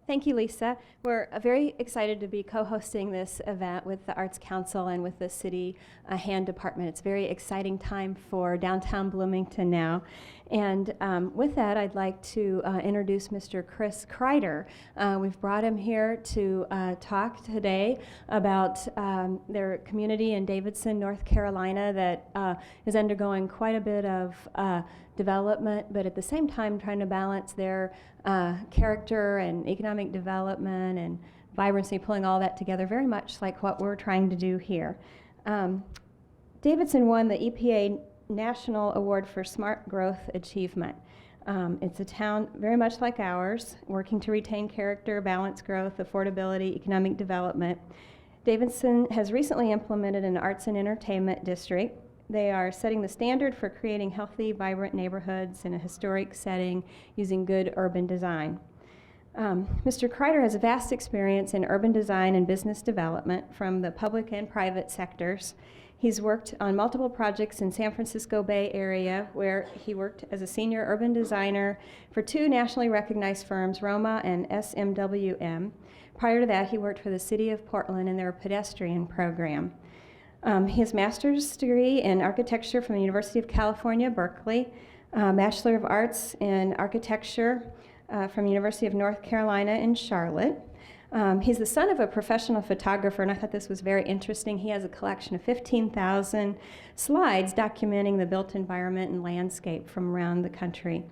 Thank you, Lisa. We're very excited to be co-hosting this event with the Arts Council and with the City Hand Department. It's a very exciting time for downtown Bloomington now. And with that, I'd like to introduce Mr. Chris Kreider. We've brought him here to talk today about their community in Davidson, North Carolina that is undergoing quite a bit of development, but at the same time trying to balance their character and economic development and vibrancy, pulling all that together, very much like what we're trying to do here. Davidson won the EPA National Award for Smart Growth Achievement. It's a town very much like ours, working to retain character, balance growth, affordability, economic development. Davidson has recently implemented an arts and entertainment district. They are setting the standard for creating healthy, vibrant neighborhoods in a historic setting using good urban design. Mr. Kreider has a vast experience in urban design and business development from the public and private sectors. He's worked on multiple projects in San Francisco Bay Area, where he worked as a senior urban designer for two nationally recognized firms, Roma and SMWM. Prior to that, he worked for the City of Portland in their pedestrian program. He has a master's degree in architecture from the University of California, Berkeley, Bachelor of Arts in Architecture from the University of North Carolina in Charlotte. He's the son of a professional photographer, and I thought this was very interesting. He has a collection of 15,000 slides documenting the built environment and landscape from around the country.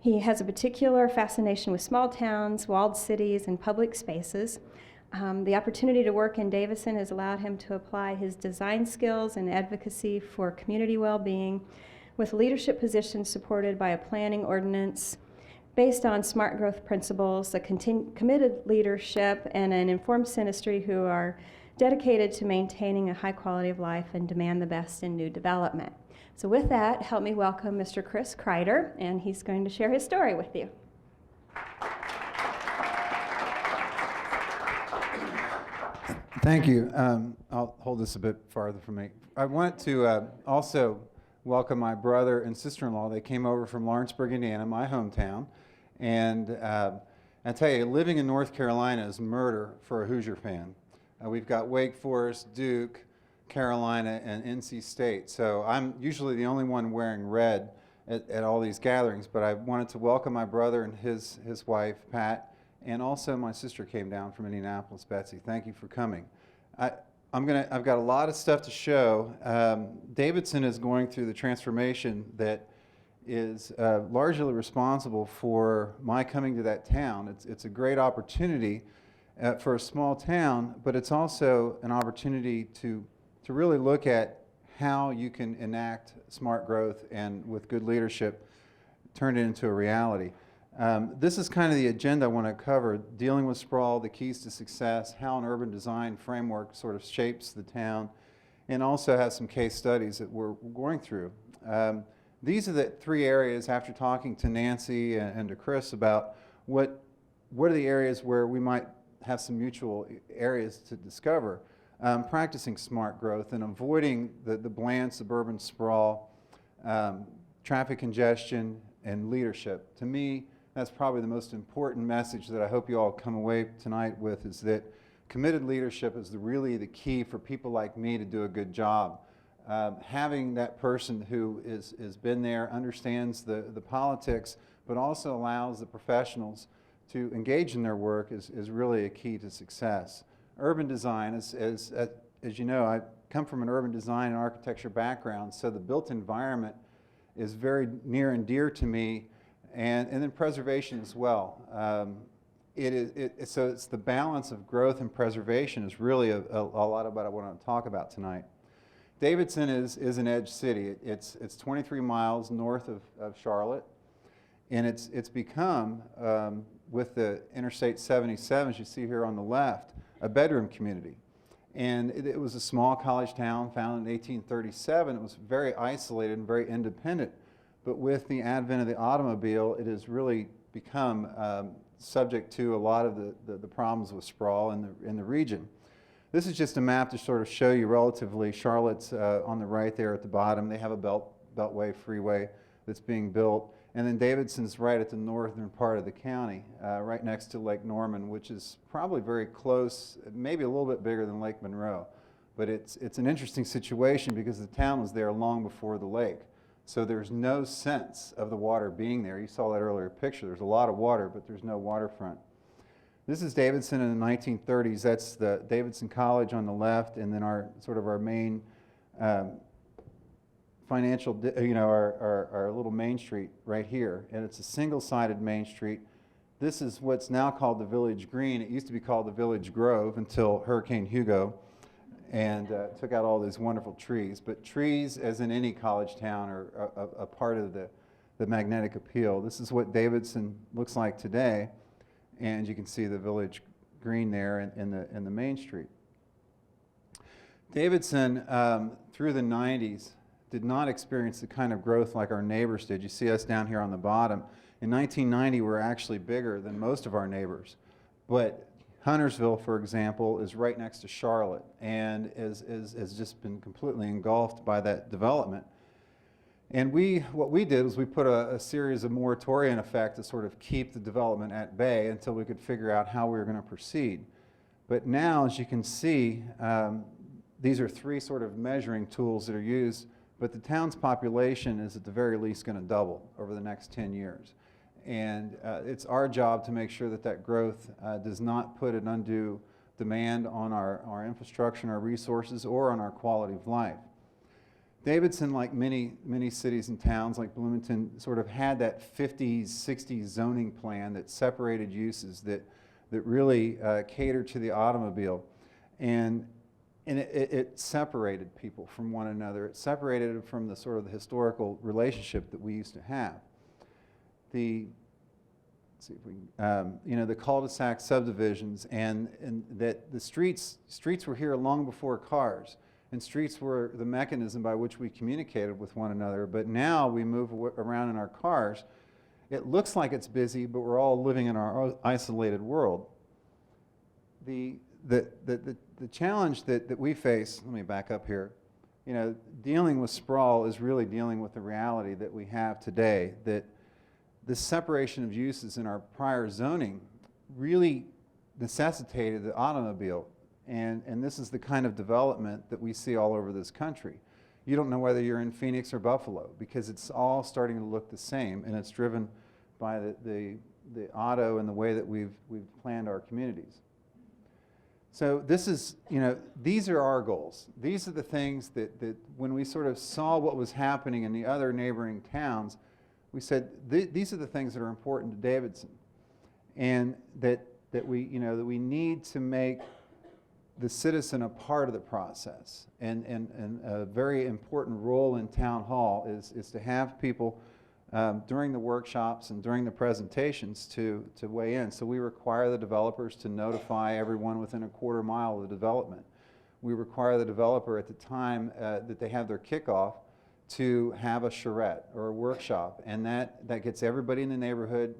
He has a particular fascination with small towns, walled cities, and public spaces. The opportunity to work in Davidson has allowed him to apply his design skills and advocacy for community well-being with leadership positions supported by a planning ordinance based on smart growth principles, a committed leadership, and an informed citizenry who are dedicated to maintaining a high quality of life and demand the best in new development. So with that, help me welcome Mr. Chris Kreider, and he's going to share his story with you. Thank you. I'll hold this a bit farther from me. I want to also welcome my brother and sister-in-law. They came over from Lawrenceburg, Indiana, my hometown. And I tell you, living in North Carolina is murder for a Hoosier fan. We've got Wake Forest, Duke, Carolina, and NC State. So I'm usually the only one wearing red at all these gatherings, but I wanted to welcome my brother and his wife, Pat, and also my sister came down from Indianapolis, Betsy. Thank you for coming. I've got a lot of stuff to show. Davidson is going through the transformation that is largely responsible for my coming to that town. It's a great opportunity for a small town, but it's also an opportunity to really look at how you can enact smart growth and with good leadership turn it into a reality. This is kind of the agenda I want to cover, dealing with sprawl, the keys to success, how an urban design framework sort of shapes the town, and also has some case studies that we're going through. These are the three areas, after talking to Nancy and to Chris about what are the areas where we might have some mutual areas to discover. Practicing smart growth and avoiding the bland suburban sprawl, traffic congestion, and leadership. To me, that's probably the most important message that I hope you all come away tonight with, is that committed leadership is really the key for people like me to do a good job. Having that person who has been there, understands the politics, but also allows the professionals to engage in their work is really a key to success. Urban design, as you know, I come from an urban design and architecture background, so the built environment is very near and dear to me, and then preservation as well. So it's the balance of growth and preservation is really a lot about what I want to talk about tonight. Davidson is an edge city. It's 23 miles north of Charlotte, and it's become, with the Interstate 77, as you see here on the left, a bedroom community. And it was a small college town founded in 1837. It was very isolated and very independent. But with the advent of the automobile, it has really become subject to a lot of the problems with sprawl in the region. This is just a map to sort of show you relatively. Charlotte's on the right there at the bottom. They have a beltway freeway that's being built. And then Davidson's right at the northern part of the county, right next to Lake Norman, which is probably very close, maybe a little bit bigger than Lake Monroe. But it's an interesting situation because the town was there long before the lake. So there's no sense of the water being there. You saw that earlier picture. There's a lot of water, but there's no waterfront. This is Davidson in the 1930s. That's the Davidson College on the left, and then our main financial, our little main street right here. And it's a single-sided main street. This is what's now called the Village Green. It used to be called the Village Grove until Hurricane Hugo and took out all these wonderful trees. But trees, as in any college town, are a part of the magnetic appeal. This is what Davidson looks like today, and you can see the Village Green there in the main street. Davidson, through the 90s, did not experience the kind of growth like our neighbors did. You see us down here on the bottom. In 1990, we're actually bigger than most of our neighbors. But Huntersville, for example, is right next to Charlotte and has just been completely engulfed by that development. And what we did was we put a series of moratoria in effect to sort of keep the development at bay until we could figure out how we were going to proceed. But now, as you can see, these are three sort of measuring tools that are used, but the town's population is at the very least going to double over the next 10 years. And it's our job to make sure that that growth does not put an undue demand on our infrastructure and our resources or on our quality of life. Davidson, like many cities and towns like Bloomington, sort of had that 50s, 60s zoning plan that separated uses that really catered to the automobile. And it separated people from one another. It separated them from the sort of the historical relationship that we used to have. Let's see if we can, the cul-de-sac subdivisions and that the streets were here long before cars, and streets were the mechanism by which we communicated with one another. But now we move around in our cars. It looks like it's busy, but we're all living in our isolated world. The challenge that we face, let me back up here, dealing with sprawl is really dealing with the reality that we have today, that the separation of uses in our prior zoning really necessitated the automobile, and this is the kind of development that we see all over this country. You don't know whether you're in Phoenix or Buffalo because it's all starting to look the same, and it's driven by the auto and the way that we've planned our communities. So this is, these are our goals. These are the things that when we sort of saw what was happening in the other neighboring towns, we said these are the things that are important to Davidson, and that we need to make the citizen a part of the process. And a very important role in town hall is to have people during the workshops and during the presentations to weigh in. So we require the developers to notify everyone within a quarter mile of the development. We require the developer at the time that they have their kickoff to have a charrette or a workshop, and that gets everybody in the neighborhood,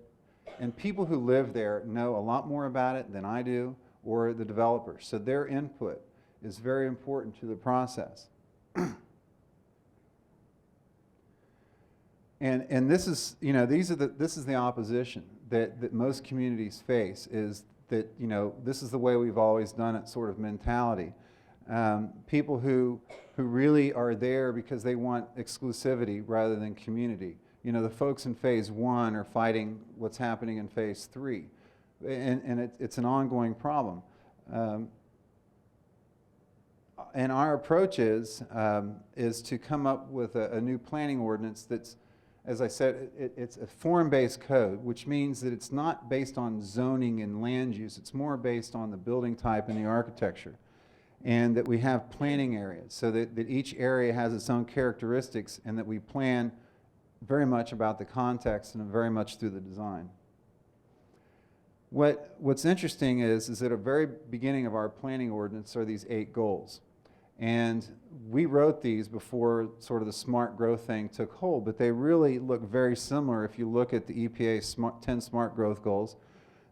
and people who live there know a lot more about it than I do or the developers. So their input is very important to the process. And this is, this is the opposition that most communities face, is that, this is the way we've always done it sort of mentality. People who really are there because they want exclusivity rather than community. The folks in phase 1 are fighting what's happening in phase 3. And it's an ongoing problem. And our approach is to come up with a new planning ordinance that's, as I said, it's a form-based code, which means that it's not based on zoning and land use. It's more based on the building type and the architecture. And that we have planning areas so that each area has its own characteristics, and that we plan very much about the context and very much through the design. What's interesting is at the very beginning of our planning ordinance are these 8 goals. And we wrote these before sort of the smart growth thing took hold, but they really look very similar if you look at the EPA's 10 smart growth goals.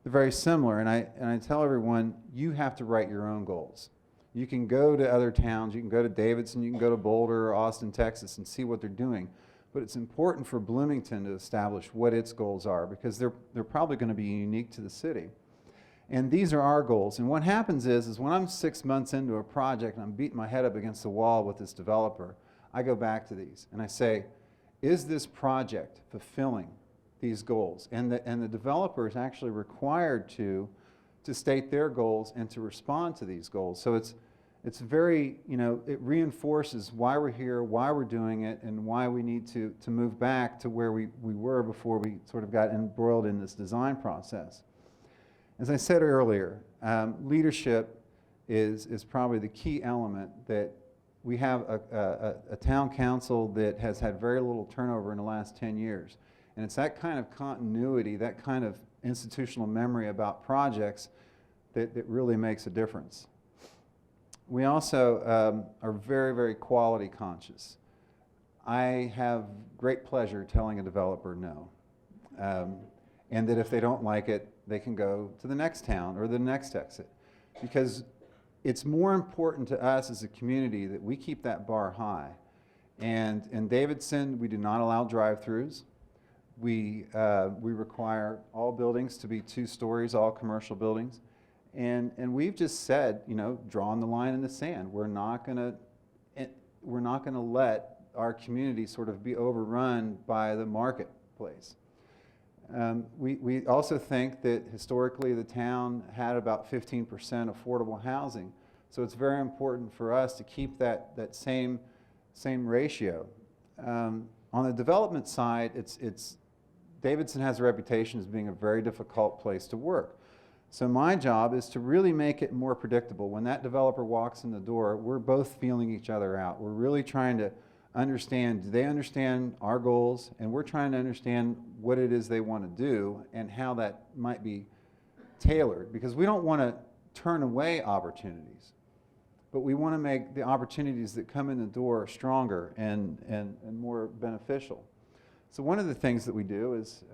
They're very similar, and I tell everyone, you have to write your own goals. You can go to other towns, you can go to Davidson, you can go to Boulder or Austin, Texas, and see what they're doing. but it's important for Bloomington to establish what its goals are, because they're probably going to be unique to the city. And these are our goals. And what happens is when I'm 6 months into a project and I'm beating my head up against the wall with this developer, I go back to these and I say, is this project fulfilling these goals? And the developer is actually required to state their goals and to respond to these goals. So it's very, it reinforces why we're here, why we're doing it, and why we need to move back to where we were before we sort of got embroiled in this design process. As I said earlier, leadership is probably the key element. That we have a town council that has had very little turnover in the last 10 years. And it's that kind of continuity, that kind of institutional memory about projects that really makes a difference. We also are very, very quality conscious. I have great pleasure telling a developer no. And that if they don't like it, they can go to the next town or the next exit. Because it's more important to us as a community that we keep that bar high. And in Davidson, we do not allow drive-throughs. We require all buildings to be 2 stories, all commercial buildings. And we've just said, drawing the line in the sand. We're not going to let our community sort of be overrun by the marketplace. We also think that historically the town had about 15% affordable housing. So it's very important for us to keep that same ratio. On the development side, Davidson has a reputation as being a very difficult place to work. So my job is to really make it more predictable. When that developer walks in the door, we're both feeling each other out. We're really trying to understand, do they understand our goals? And we're trying to understand what it is they want to do and how that might be tailored. Because we don't want to turn away opportunities, but we want to make the opportunities that come in the door stronger and more beneficial. So one of the things that we do is,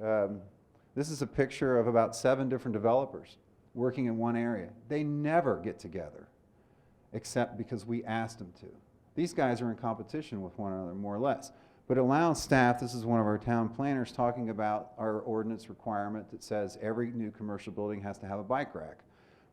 this is a picture of about 7 different developers working in one area. They never get together, except because we asked them to. These guys are in competition with one another, more or less. But it allows staff, this is one of our town planners talking about our ordinance requirement that says every new commercial building has to have a bike rack.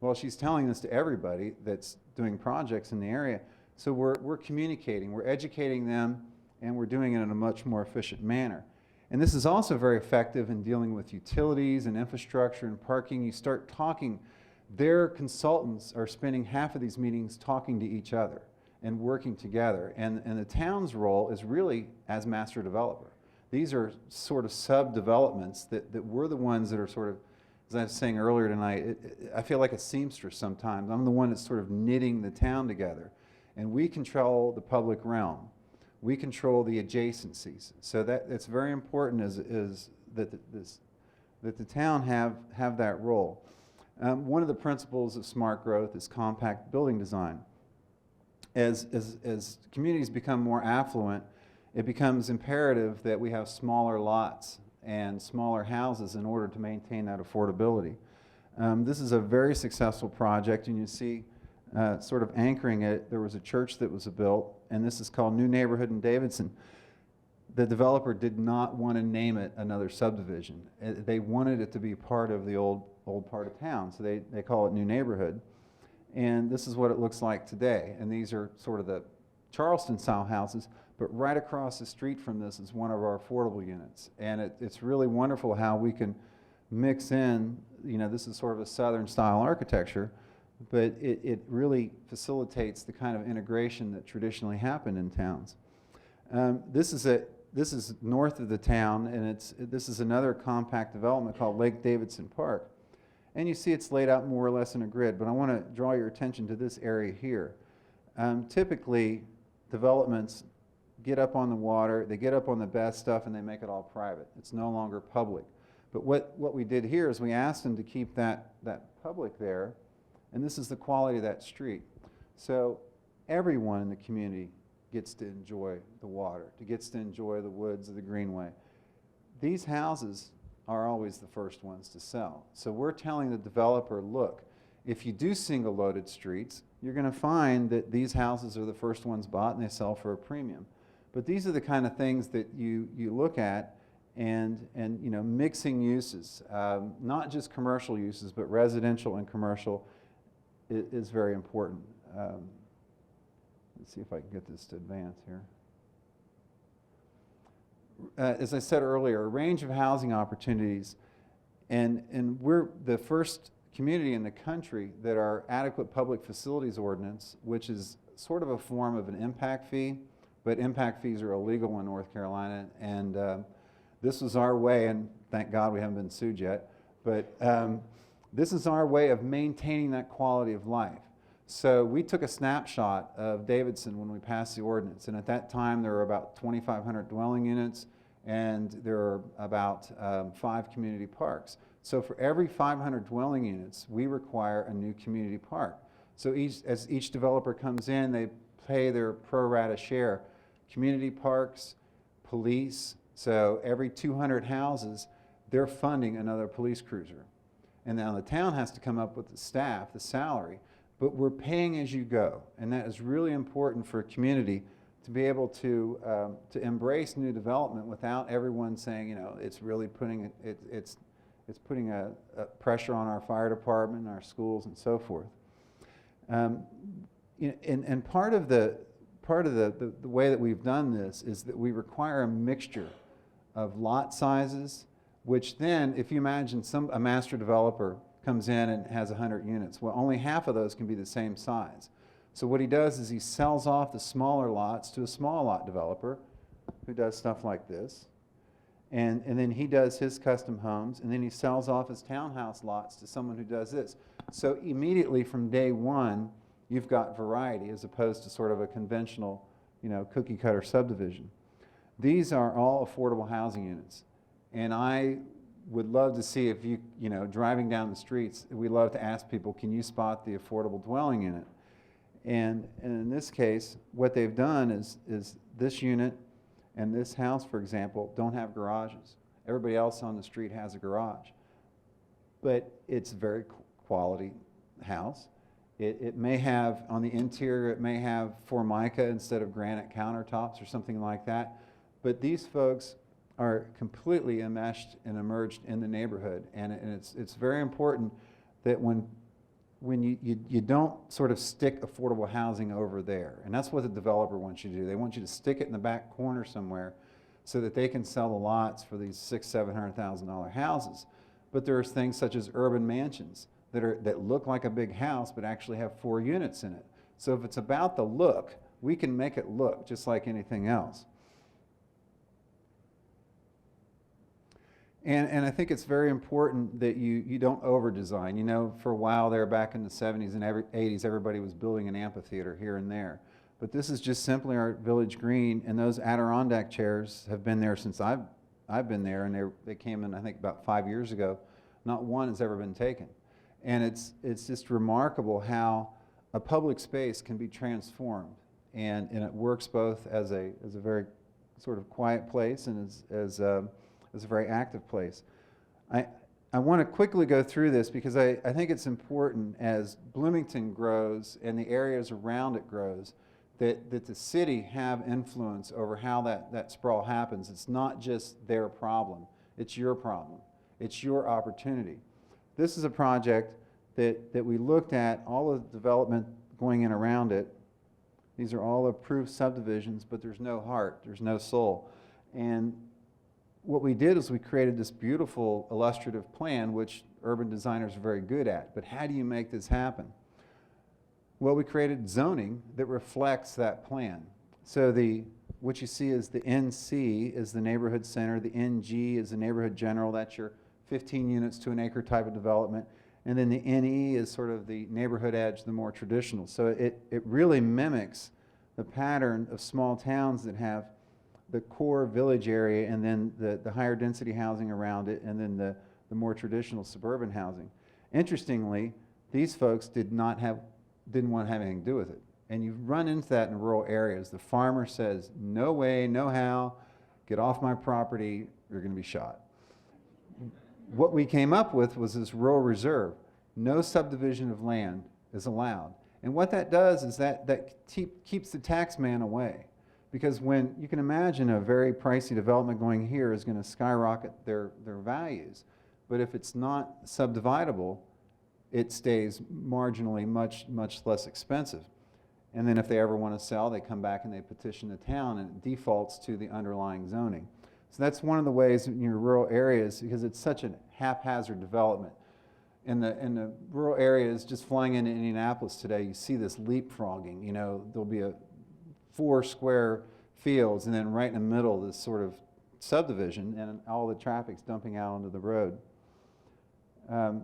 Well, she's telling this to everybody that's doing projects in the area. So we're communicating, we're educating them, and we're doing it in a much more efficient manner. And this is also very effective in dealing with utilities and infrastructure and parking. You start talking, their consultants are spending half of these meetings talking to each other and working together. And the town's role is really as master developer. These are sort of sub-developments that we're the ones that are sort of, as I was saying earlier tonight, I feel like a seamstress sometimes. I'm the one that's sort of knitting the town together. And we control the public realm. We control the adjacencies. So that it's very important is that the town have that role. One of the principles of smart growth is compact building design. As communities become more affluent, it becomes imperative that we have smaller lots and smaller houses in order to maintain that affordability. This is a very successful project, and you see sort of anchoring it, there was a church that was built, and this is called New Neighborhood in Davidson. The developer did not want to name it another subdivision. They wanted it to be part of the old part of town, so they call it New Neighborhood. And this is what it looks like today. And these are sort of the Charleston-style houses, but right across the street from this is one of our affordable units. And it's really wonderful how we can mix in, this is sort of a southern-style architecture, but it really facilitates the kind of integration that traditionally happened in towns. This is north of the town, and this is another compact development called Lake Davidson Park. And you see it's laid out more or less in a grid, but I want to draw your attention to this area here. Typically, developments get up on the water, they get up on the best stuff, and they make it all private. It's no longer public. But what we did here is we asked them to keep that public there, and this is the quality of that street. So everyone in the community gets to enjoy the water, gets to enjoy the woods of the greenway. These houses are always the first ones to sell. So we're telling the developer, look, if you do single loaded streets, you're going to find that these houses are the first ones bought and they sell for a premium. But these are the kind of things that you look at, and you know, mixing uses, not just commercial uses, but residential and commercial is very important. Let's see if I can get this to advance here. As I said earlier, a range of housing opportunities, and we're the first community in the country that our adequate public facilities ordinance, which is sort of a form of an impact fee, but impact fees are illegal in North Carolina, and this was our way, and thank God we haven't been sued yet, but this is our way of maintaining that quality of life. So we took a snapshot of Davidson when we passed the ordinance, and at that time there were about 2,500 dwelling units, and there are about 5 community parks. So for every 500 dwelling units, we require a new community park. So as each developer comes in, they pay their pro rata share. Community parks, police, so every 200 houses, they're funding another police cruiser. And now the town has to come up with the staff, the salary, but we're paying as you go. And that is really important for a community to be able to embrace new development without everyone saying, you know, it's really putting, it's putting a pressure on our fire department, our schools, and so forth. You know, and part of the way that we've done this is that we require a mixture of lot sizes, which then, if you imagine a master developer comes in and has 100 units, well, only half of those can be the same size. So what he does is he sells off the smaller lots to a small lot developer who does stuff like this. And then he does his custom homes, and then he sells off his townhouse lots to someone who does this. So immediately from day one, you've got variety as opposed to sort of a conventional, you know, cookie cutter subdivision. These are all affordable housing units. And I would love to see if you know, driving down the streets, we love to ask people, can you spot the affordable dwelling unit? And in this case, what they've done is this unit and this house, for example, don't have garages. Everybody else on the street has a garage. But it's a very quality house. It may have, on the interior, it may have Formica instead of granite countertops or something like that. But these folks are completely enmeshed and immersed in the neighborhood. And it's very important that when you don't sort of stick affordable housing over there. And that's what the developer wants you to do. They want you to stick it in the back corner somewhere so that they can sell the lots for these $600,000, $700,000 houses. But there's things such as urban mansions that look like a big house but actually have 4 units in it. So if it's about the look, we can make it look just like anything else. And I think it's very important that you don't over-design. You know, for a while there back in the 70s and 80s, everybody was building an amphitheater here and there. But this is just simply our village green, and those Adirondack chairs have been there since I've been there, and they came in, I think, about 5 years ago. Not one has ever been taken. And it's just remarkable how a public space can be transformed, and it works both as a very sort of quiet place and as a very active place. I want to quickly go through this because I think it's important as Bloomington grows and the areas around it grows that the city have influence over how that sprawl happens. It's not just their problem, it's your problem. It's your opportunity. This is a project that we looked at, all of the development going in around it. These are all approved subdivisions, but there's no heart, there's no soul. And what we did is we created this beautiful illustrative plan, which urban designers are very good at. But how do you make this happen? Well, we created zoning that reflects that plan. So what you see is the NC is the neighborhood center, the NG is the neighborhood general, that's your 15 units to an acre type of development, and then the NE is sort of the neighborhood edge, the more traditional. So it really mimics the pattern of small towns that have the core village area and then the higher density housing around it, and then the more traditional suburban housing. Interestingly, these folks didn't want to have anything to do with it. And you run into that in rural areas. The farmer says, no way, no how, get off my property, you're going to be shot. What we came up with was this rural reserve. No subdivision of land is allowed. And what that does is that keeps the tax man away. Because when you can imagine a very pricey development going here is going to skyrocket their values. But if it's not subdividable, it stays marginally much less expensive. And then if they ever want to sell, they come back and they petition the town, and it defaults to the underlying zoning. So that's one of the ways in your rural areas, because it's such a haphazard development. In the rural areas, just flying into Indianapolis today, you see this leapfrogging. You know, there'll be 4 square fields, and then right in the middle, this sort of subdivision, and all the traffic's dumping out onto the road. And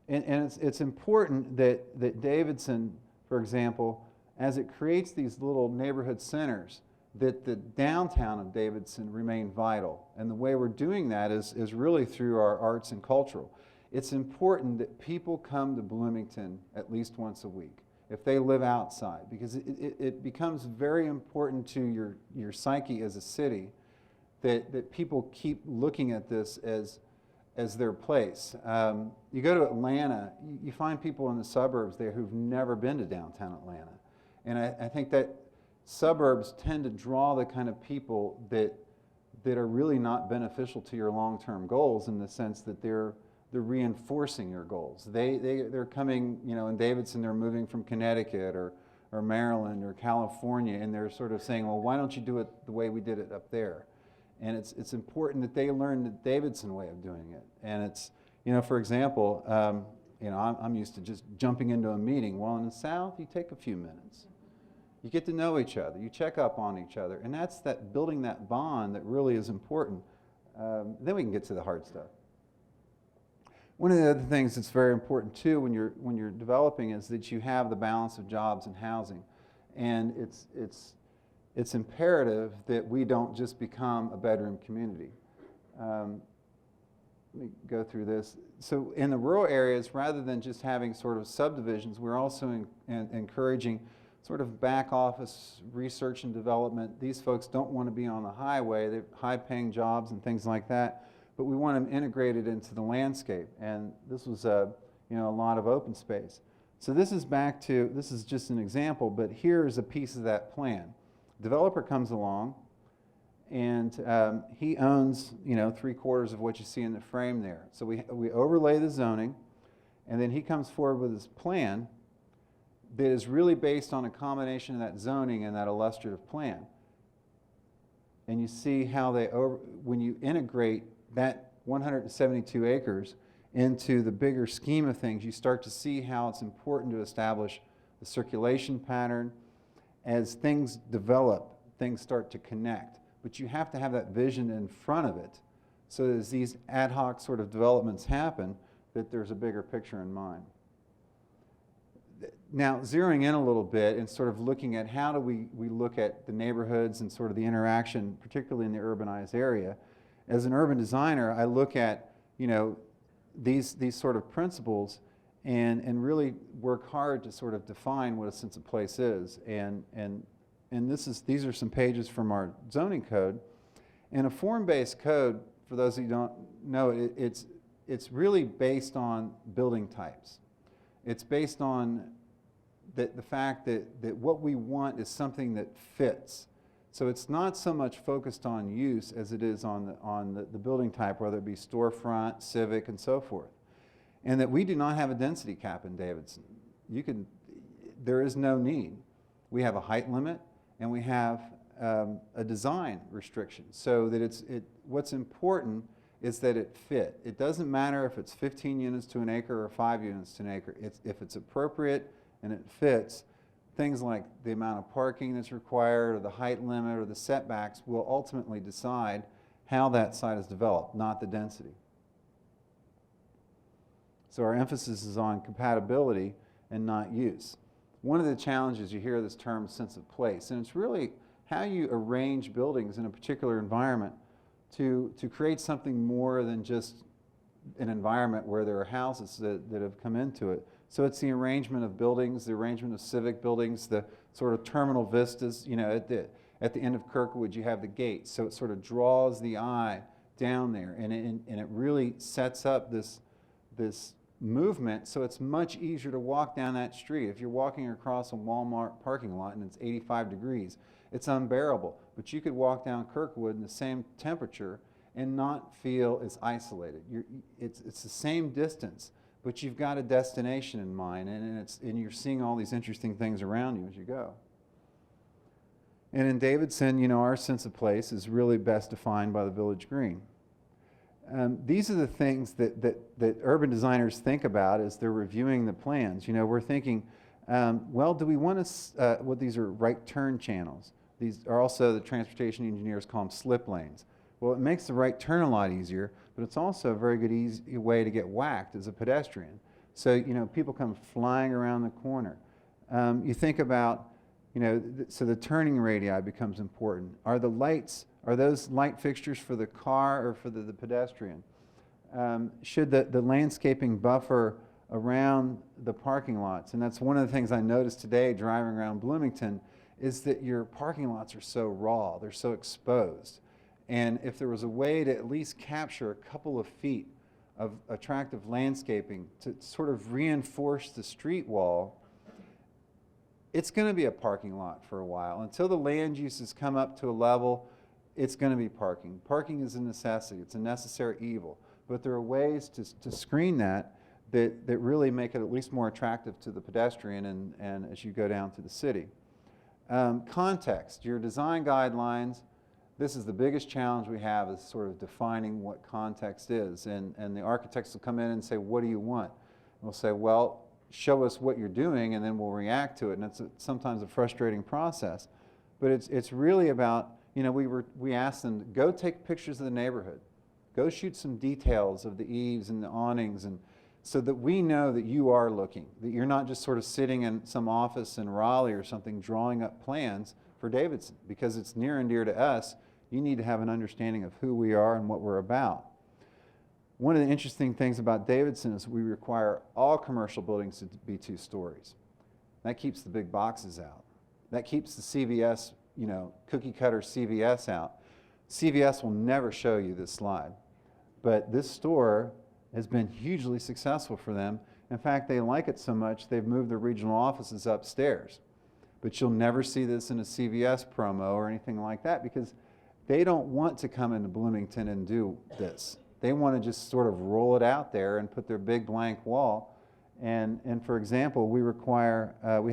it's important that Davidson, for example, as it creates these little neighborhood centers, that the downtown of Davidson remain vital. And the way we're doing that is really through our arts and cultural. It's important that people come to Bloomington at least once a week if they live outside, because it becomes very important to your psyche as a city that people keep looking at this as their place. You go to Atlanta, you find people in the suburbs there who've never been to downtown Atlanta. And I think that suburbs tend to draw the kind of people that are really not beneficial to your long-term goals, in the sense that they're reinforcing your goals. They're coming, you know, in Davidson, they're moving from Connecticut or Maryland or California, and they're sort of saying, well, why don't you do it the way we did it up there? And it's important that they learn the Davidson way of doing it. And it's, you know, for example, you know, I'm used to just jumping into a meeting. Well, in the South, you take a few minutes. You get to know each other. You check up on each other. And that's that building that bond that really is important. Then we can get to the hard stuff. One of the other things that's very important too when you're developing is that you have the balance of jobs and housing. And it's imperative that we don't just become a bedroom community. Let me go through this. So in the rural areas, rather than just having sort of subdivisions, we're also encouraging sort of back office research and development. These folks don't want to be on the highway. They have high-paying jobs and things like that, but we want them integrated into the landscape. And this was you know, a lot of open space. So this is just an example, but here's a piece of that plan. Developer comes along, and he owns, you know, 3/4 of what you see in the frame there. So we overlay the zoning, and then he comes forward with his plan that is really based on a combination of that zoning and that illustrative plan. And you see how when you integrate that 172 acres into the bigger scheme of things, you start to see how it's important to establish the circulation pattern. As things develop, things start to connect. But you have to have that vision in front of it, so that as these ad hoc sort of developments happen, that there's a bigger picture in mind. Now, zeroing in a little bit and sort of looking at how do we look at the neighborhoods and sort of the interaction, particularly in the urbanized area. As an urban designer, I look at, you know, these sort of principles and really work hard to sort of define what a sense of place is. And these are some pages from our zoning code. And a form-based code, for those of you who don't know, it's really based on building types. It's based on the fact that what we want is something that fits. So it's not so much focused on use as it is on the building type, whether it be storefront, civic, and so forth. And that we do not have a density cap in Davidson. There is no need. We have a height limit, and we have a design restriction, so that what's important is that it fit. It doesn't matter if it's 15 units to an acre or 5 units to an acre. If it's appropriate and it fits, things like the amount of parking that's required or the height limit or the setbacks will ultimately decide how that site is developed, not the density. So our emphasis is on compatibility and not use. One of the challenges, you hear this term sense of place, and it's really how you arrange buildings in a particular environment to create something more than just an environment where there are houses that have come into it. So it's the arrangement of buildings, the arrangement of civic buildings, the sort of terminal vistas. You know, at the end of Kirkwood, you have the gates, so it sort of draws the eye down there, and it really sets up this movement, so it's much easier to walk down that street. If you're walking across a Walmart parking lot and it's 85 degrees, it's unbearable. But you could walk down Kirkwood in the same temperature and not feel as isolated. It's the same distance, but you've got a destination in mind, and you're seeing all these interesting things around you as you go. And in Davidson, you know, our sense of place is really best defined by the Village Green. These are the things that urban designers think about as they're reviewing the plans. You know, we're thinking, well, do we want to, well, these are right turn channels. These are also, the transportation engineers call them slip lanes. Well, it makes the right turn a lot easier, but it's also a very good easy way to get whacked as a pedestrian. So, you know, people come flying around the corner. You think about, you know, so the turning radii becomes important. Are the lights, are those light fixtures for the car or for the pedestrian? Should the landscaping buffer around the parking lots? And that's one of the things I noticed today driving around Bloomington, is that your parking lots are so raw, they're so exposed. And if there was a way to at least capture a couple of feet of attractive landscaping to sort of reinforce the street wall, it's going to be a parking lot for a while. Until the land uses come up to a level, it's going to be parking. Parking is a necessity. It's a necessary evil. But there are ways to screen that really make it at least more attractive to the pedestrian and as you go down to the city. Context, your design guidelines, this is the biggest challenge we have, is sort of defining what context is. And the architects will come in and say, what do you want? And we'll say, well, show us what you're doing, and then we'll react to it. And it's sometimes a frustrating process. But it's really about, you know, we asked them, go take pictures of the neighborhood. Go shoot some details of the eaves and the awnings, and so that we know that you are looking, that you're not just sort of sitting in some office in Raleigh or something drawing up plans for Davidson. Because it's near and dear to us, you need to have an understanding of who we are and what we're about. One of the interesting things about Davidson is we require all commercial buildings to be 2 stories. That keeps the big boxes out. That keeps the CVS, you know, cookie cutter CVS out. CVS will never show you this slide, but this store has been hugely successful for them. In fact, they like it so much they've moved their regional offices upstairs. But you'll never see this in a CVS promo or anything like that, because they don't want to come into Bloomington and do this. They want to just sort of roll it out there and put their big blank wall. And for example, we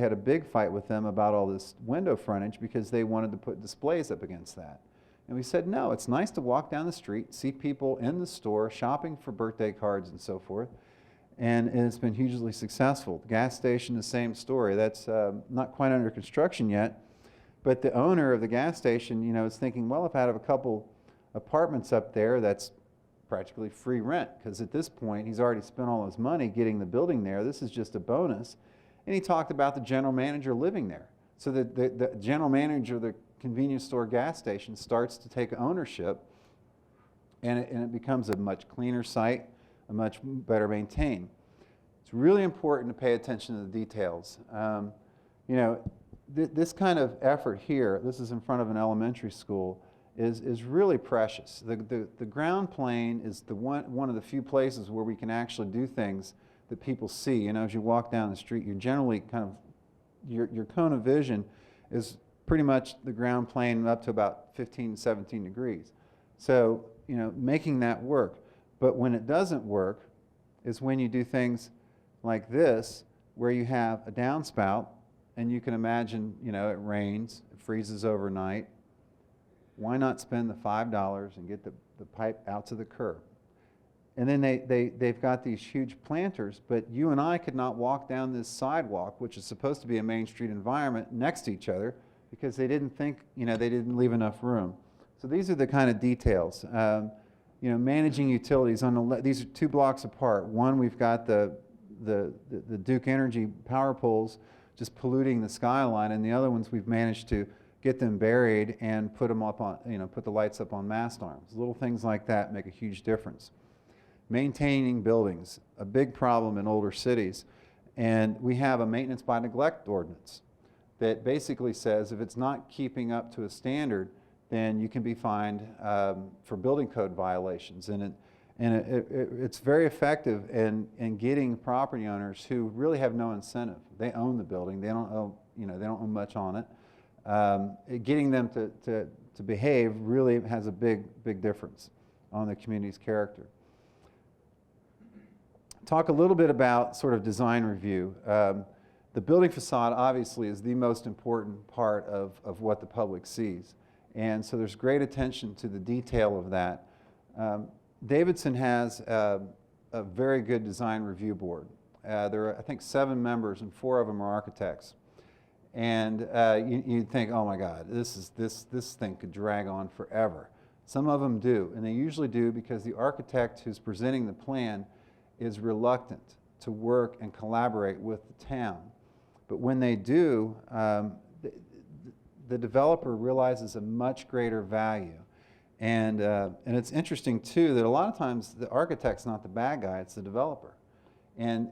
had a big fight with them about all this window frontage because they wanted to put displays up against that. And we said, no, it's nice to walk down the street, see people in the store shopping for birthday cards and so forth. And it's been hugely successful. The gas station, the same story. That's not quite under construction yet. But the owner of the gas station, you know, is thinking, well, if I have a couple apartments up there, that's practically free rent, because at this point he's already spent all his money getting the building there. This is just a bonus. And he talked about the general manager living there. So the general manager of the convenience store gas station starts to take ownership, and it becomes a much cleaner site, a much better maintained. It's really important to pay attention to the details. You know, this kind of effort here, this is in front of an elementary school, is really precious. The ground plane is one of the few places where we can actually do things that people see. You know, as you walk down the street, you're generally kind of, your cone of vision is pretty much the ground plane up to about 15, 17 degrees. So, you know, making that work. But when it doesn't work is when you do things like this, where you have a downspout, and you can imagine, you know, it rains, it freezes overnight. Why not spend the $5 and get the pipe out to the curb? And then they've got these huge planters, but you and I could not walk down this sidewalk, which is supposed to be a Main Street environment, next to each other, because they didn't think, you know, they didn't leave enough room. So these are the kind of details. You know, managing utilities on these are 2 blocks apart. One, we've got the Duke Energy power poles just polluting the skyline, and the other ones we've managed to get them buried and put them up on, you know, put the lights up on mast arms. Little things like that make a huge difference. Maintaining buildings, a big problem in older cities, and we have a maintenance by neglect ordinance that basically says if it's not keeping up to a standard, then you can be fined for building code violations. And And it's very effective in getting property owners who really have no incentive. They own the building. They don't own, they don't own much on it. Getting them to behave really has a big difference on the community's character. Talk a little bit about sort of design review. The building facade obviously is the most important part of what the public sees. And so there's great attention to the detail of that. Davidson has a very good design review board. There are, I think, 7 members, and 4 of them are architects. And you'd think, oh my God, this thing could drag on forever. Some of them do, and they usually do because the architect who's presenting the plan is reluctant to work and collaborate with the town. But when they do, the developer realizes a much greater value. And it's interesting too that a lot of times the architect's not the bad guy, it's the developer. And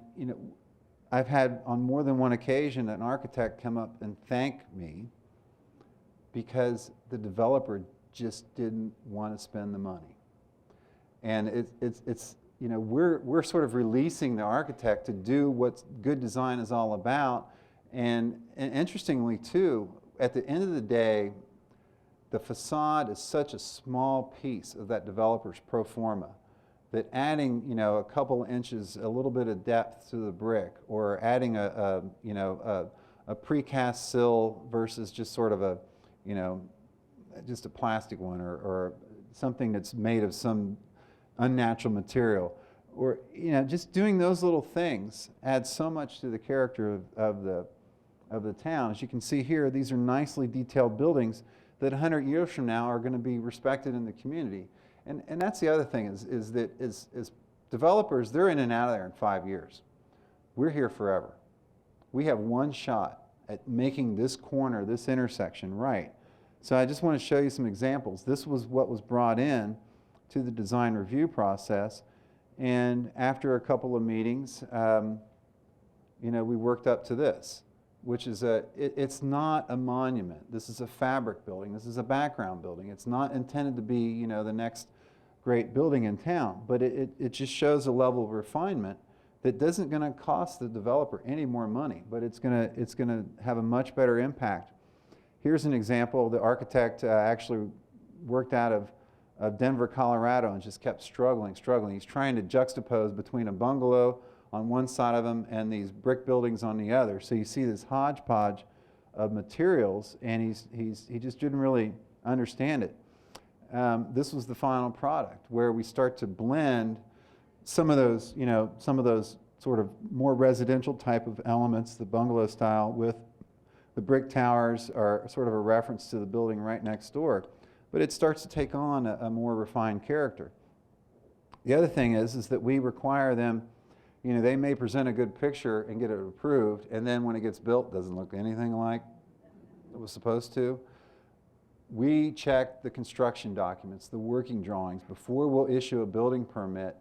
I've had on more than one occasion an architect come up and thank me because the developer just didn't want to spend the money. And we're sort of releasing the architect to do what good design is all about. And interestingly too, at the end of the day, the facade is such a small piece of that developer's pro forma that adding, a couple inches, a little bit of depth to the brick, or adding a precast sill versus just sort of just a plastic one, or something that's made of some unnatural material, or just doing those little things adds so much to the character of the town. As you can see here, these are nicely detailed buildings that 100 years from now are going to be respected in the community. And that's the other thing is that developers, they're in and out of there in 5 years. We're here forever. We have one shot at making this corner, this intersection right. So I just want to show you some examples. This was what was brought in to the design review process. And after a couple of meetings, we worked up to this, which is it's not a monument. This is a fabric building. This is a background building. It's not intended to be, the next great building in town, but it just shows a level of refinement that isn't going to cost the developer any more money, but it's going to have a much better impact. Here's an example. The architect actually worked out of Denver, Colorado, and just kept struggling. He's trying to juxtapose between a bungalow on one side of him and these brick buildings on the other. So you see this hodgepodge of materials, and he just didn't really understand it. This was the final product, where we start to blend some of those sort of more residential type of elements, the bungalow style, with the brick towers are sort of a reference to the building right next door. But it starts to take on a more refined character. The other thing is that we require them, they may present a good picture and get it approved, and then when it gets built, it doesn't look anything like it was supposed to. We check the construction documents, the working drawings. Before we'll issue a building permit,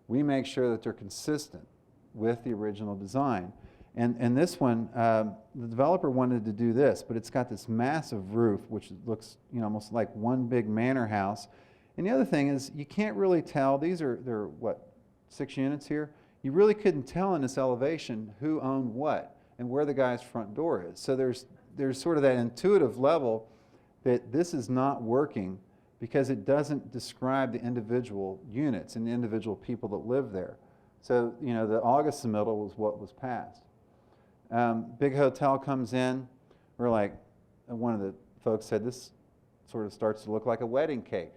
we make sure that they're consistent with the original design. And this one, the developer wanted to do this, but it's got this massive roof, which looks almost like one big manor house. And the other thing is, you can't really tell. They're what, 6 units here? You really couldn't tell in this elevation who owned what and where the guy's front door is. So there's sort of that intuitive level that this is not working because it doesn't describe the individual units and the individual people that live there. So, the August submittal was what was passed. Big hotel comes in. We're like, one of the folks said, this sort of starts to look like a wedding cake.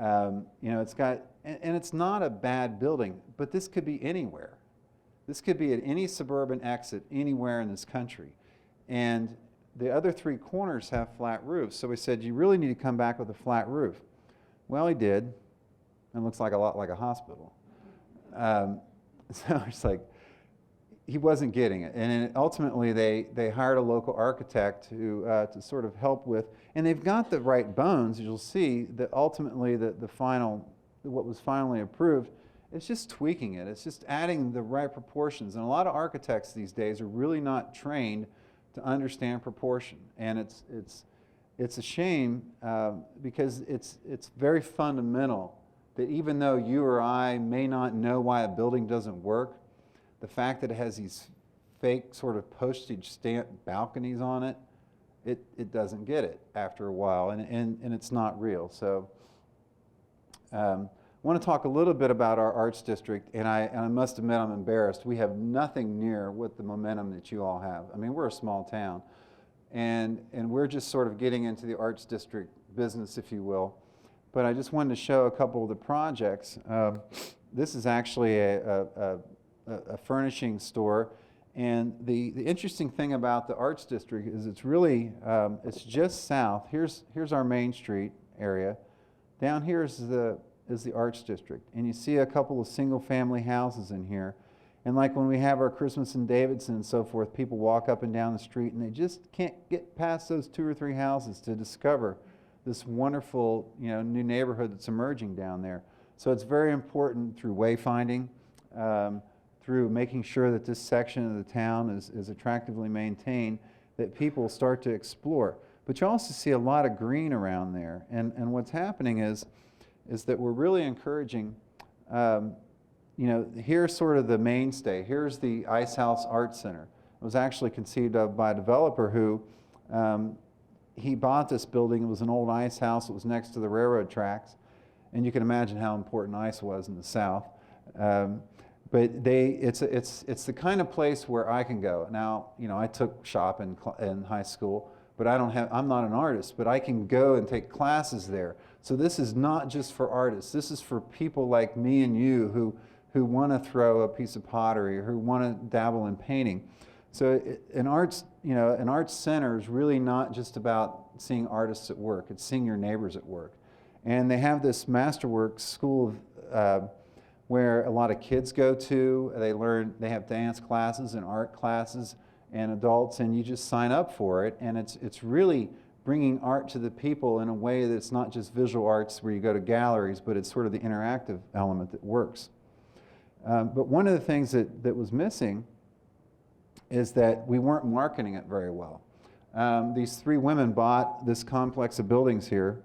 It's got, and it's not a bad building, but this could be anywhere. This could be at any suburban exit anywhere in this country. And the other 3 corners have flat roofs. So we said, you really need to come back with a flat roof. Well, he did. It looks like a lot like a hospital. So it's like, he wasn't getting it. And ultimately, they hired a local architect to sort of help with, and they've got the right bones. You'll see that ultimately what was finally approved, it's just tweaking it. It's just adding the right proportions. And a lot of architects these days are really not trained to understand proportion. And it's a shame because it's very fundamental that even though you or I may not know why a building doesn't work, the fact that it has these fake sort of postage stamp balconies on it, it doesn't get it after a while, and it's not real. So I want to talk a little bit about our arts district, and I must admit I'm embarrassed. We have nothing near what the momentum that you all have. I mean, we're a small town, and we're just sort of getting into the arts district business, if you will. But I just wanted to show a couple of the projects. This is actually a furnishing store, and the interesting thing about the arts district is it's really it's just south. Here's our Main Street area. Down here is the arts district, and you see a couple of single-family houses in here. And like when we have our Christmas in Davidson and so forth, people walk up and down the street, and they just can't get past those 2 or 3 houses to discover this wonderful, new neighborhood that's emerging down there. So it's very important through wayfinding, through making sure that this section of the town is attractively maintained, that people start to explore. But you also see a lot of green around there. And what's happening is that we're really encouraging, here's sort of the mainstay. Here's the Ice House Art Center. It was actually conceived of by a developer who, he bought this building. It was an old ice house. It was next to the railroad tracks. And you can imagine how important ice was in the South. But it's the kind of place where I can go. Now, I took shop in high school, but I'm not an artist, but I can go and take classes there. So this is not just for artists. This is for people like me and you who want to throw a piece of pottery or who want to dabble in painting. So an arts center is really not just about seeing artists at work. It's seeing your neighbors at work. And they have this Masterworks school where a lot of kids go to. They have dance classes and art classes and adults, and you just sign up for it. And it's really bringing art to the people in a way that's not just visual arts where you go to galleries, but it's sort of the interactive element that works. But one of the things that was missing is that we weren't marketing it very well. These 3 women bought this complex of buildings here,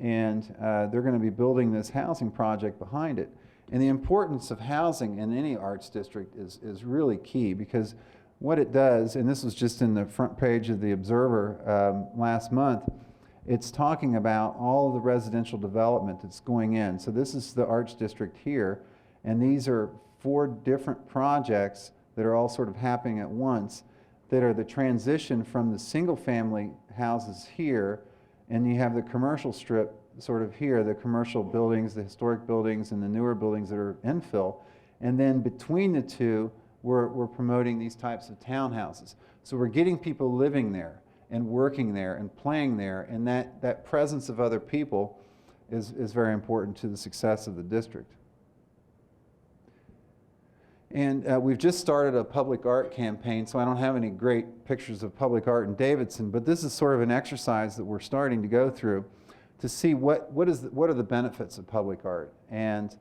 and they're going to be building this housing project behind it. And the importance of housing in any arts district is really key, because what it does, and this was just in the front page of the Observer last month, it's talking about all of the residential development that's going in. So this is the arts district here, and these are 4 different projects that are all sort of happening at once, that are the transition from the single-family houses here, and you have the commercial strip sort of here, the commercial buildings, the historic buildings, and the newer buildings that are infill. And then between the two, we're promoting these types of townhouses. So we're getting people living there and working there and playing there, and that presence of other people is very important to the success of the district. And we've just started a public art campaign, so I don't have any great pictures of public art in Davidson, but this is sort of an exercise that we're starting to go through to see what are the benefits of public art. And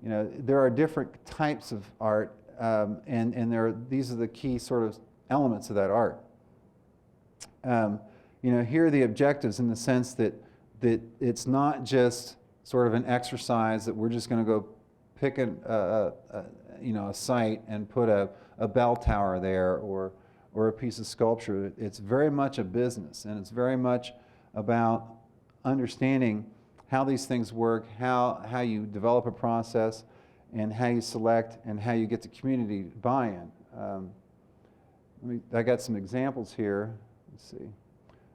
there are different types of art, and these are the key sort of elements of that art. Here are the objectives in the sense that it's not just sort of an exercise that we're just going to go pick a site and put a bell tower there or a piece of sculpture. It's very much a business, and it's very much about understanding how these things work, how you develop a process, and how you select and how you get the community buy-in. I got some examples here. Let's see.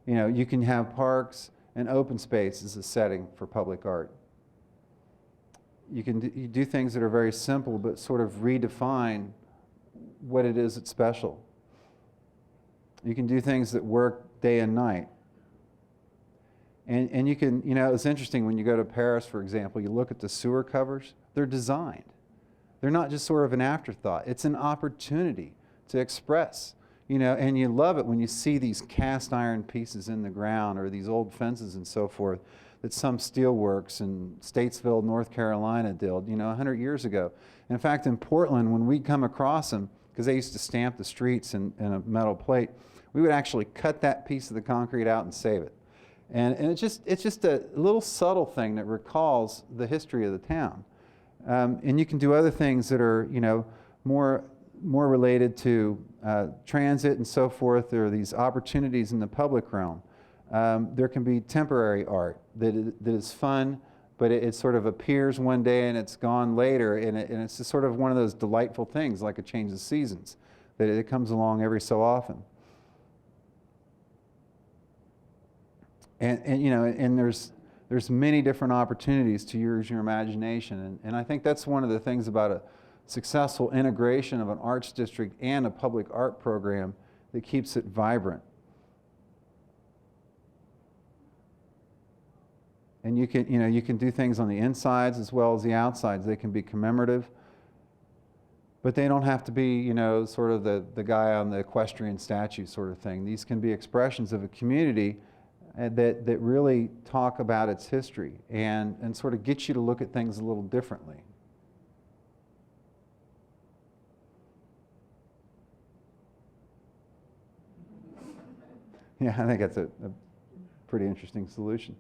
You can have parks and open space as a setting for public art. You can do things that are very simple but sort of redefine what it is that's special. You can do things that work day and night. And you can, it's interesting when you go to Paris, for example, you look at the sewer covers, they're designed. They're not just sort of an afterthought. It's an opportunity to express, and you love it when you see these cast iron pieces in the ground or these old fences and so forth that some steelworks in Statesville, North Carolina did, 100 years ago. In fact, in Portland, when we'd come across them, because they used to stamp the streets in a metal plate, we would actually cut that piece of the concrete out and save it. And it's just a little subtle thing that recalls the history of the town. And you can do other things that are, more related to transit and so forth. There are these opportunities in the public realm. There can be temporary art that is fun, but it sort of appears one day and it's gone later, and it's just sort of one of those delightful things, like a change of seasons, that it comes along every so often. And there's many different opportunities to use your imagination, and I think that's one of the things about a successful integration of an arts district and a public art program that keeps it vibrant. And you can do things on the insides as well as the outsides. They can be commemorative, but they don't have to be, sort of the guy on the equestrian statue sort of thing. These can be expressions of a community that really talk about its history and sort of get you to look at things a little differently. Yeah, I think that's a pretty interesting solution.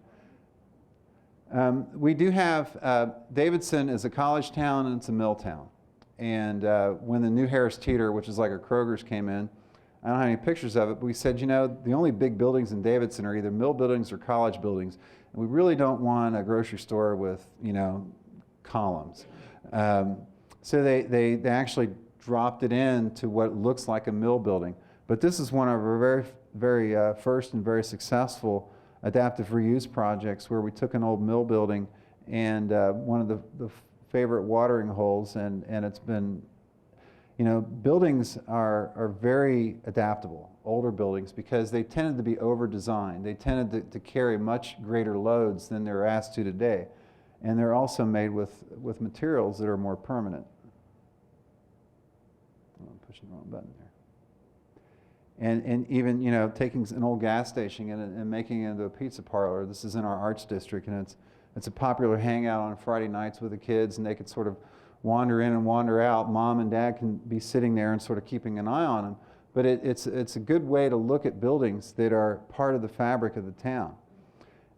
We do have, Davidson is a college town and it's a mill town. And when the new Harris Teeter, which is like a Kroger's, came in, I don't have any pictures of it, but we said, the only big buildings in Davidson are either mill buildings or college buildings. And we really don't want a grocery store with, columns. So they actually dropped it into what looks like a mill building. But this is one of our very, very first and very successful adaptive reuse projects, where we took an old mill building and one of the favorite watering holes, and it's been, buildings are very adaptable, older buildings, because they tended to be over-designed. They tended to carry much greater loads than they're asked to today. And they're also made with materials that are more permanent. Oh, I'm pushing the wrong button there. And even, taking an old gas station and making it into a pizza parlor. This is in our arts district, and it's a popular hangout on Friday nights with the kids, and they could sort of wander in and wander out. Mom and dad can be sitting there and sort of keeping an eye on them. But it's a good way to look at buildings that are part of the fabric of the town.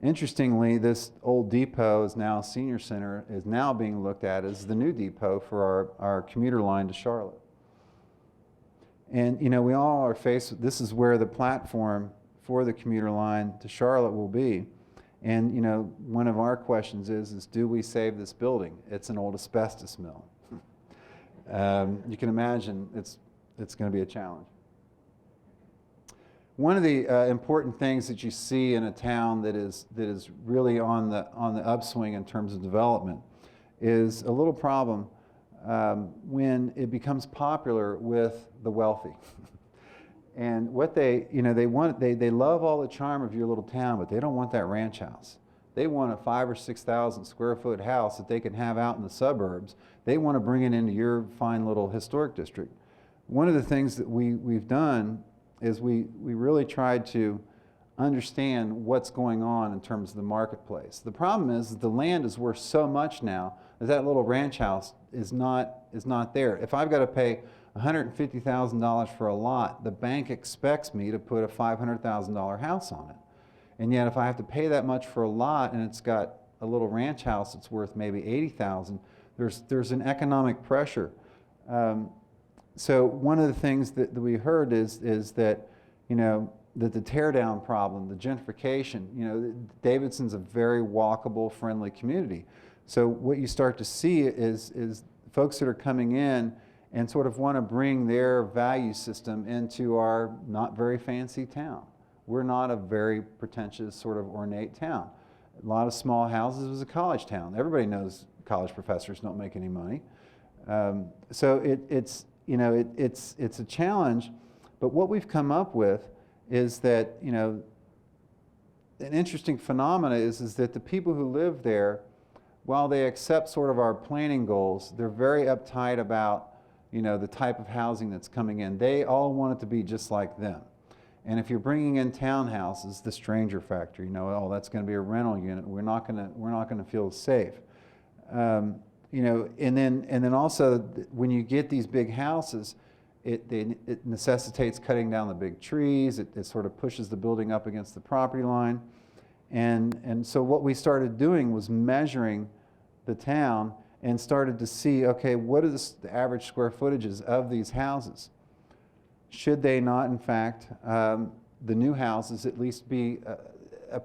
Interestingly, this old depot is now a senior center, is now being looked at as the new depot for our commuter line to Charlotte. And we all are faced with, this is where the platform for the commuter line to Charlotte will be. And one of our questions is do we save this building? It's an old asbestos mill. You can imagine it's going to be a challenge. One of the important things that you see in a town that is really on the upswing in terms of development is a little problem when it becomes popular with the wealthy. And what they love all the charm of your little town, but they don't want that ranch house. They want a 5,000 or 6,000 square foot house that they can have out in the suburbs. They want to bring it into your fine little historic district. One of the things that we've done is we really tried to understand what's going on in terms of the marketplace. The problem is that the land is worth so much now that little ranch house is not there. If I've got to pay $150,000 for a lot, the bank expects me to put a $500,000 house on it. And yet if I have to pay that much for a lot and it's got a little ranch house that's worth maybe $80,000, there's an economic pressure. So one of the things that we heard is that, that the tear down problem, the gentrification, Davidson's a very walkable, friendly community. So what you start to see is folks that are coming in and sort of want to bring their value system into our not very fancy town. We're not a very pretentious, sort of ornate town. A lot of small houses. It was a college town. Everybody knows college professors don't make any money. So it's a challenge, but what we've come up with is that, an interesting phenomena is that the people who live there, while they accept sort of our planning goals, they're very uptight about, the type of housing that's coming in. They all want it to be just like them. And if you're bringing in townhouses, the stranger factor, oh, that's going to be a rental unit. We're not going to feel safe. And then also when you get these big houses, it necessitates cutting down the big trees. It sort of pushes the building up against the property line. And so what we started doing was measuring the town and started to see, okay, what is the average square footages of these houses? Should they not, in fact, the new houses at least be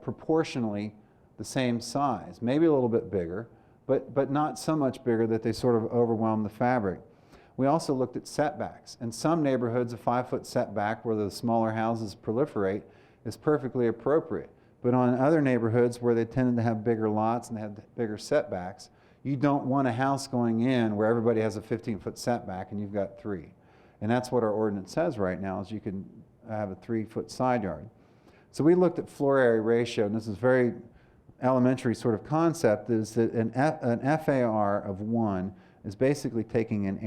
proportionally the same size, maybe a little bit bigger, but not so much bigger that they sort of overwhelm the fabric. We also looked at setbacks. In some neighborhoods, a 5-foot setback where the smaller houses proliferate is perfectly appropriate. But on other neighborhoods where they tended to have bigger lots and they have bigger setbacks, you don't want a house going in where everybody has a 15-foot setback and you've got 3. And that's what our ordinance says right now, is you can have a 3-foot side yard. So we looked at floor area ratio, and this is very elementary sort of concept, is that an FAR of 1 is basically taking an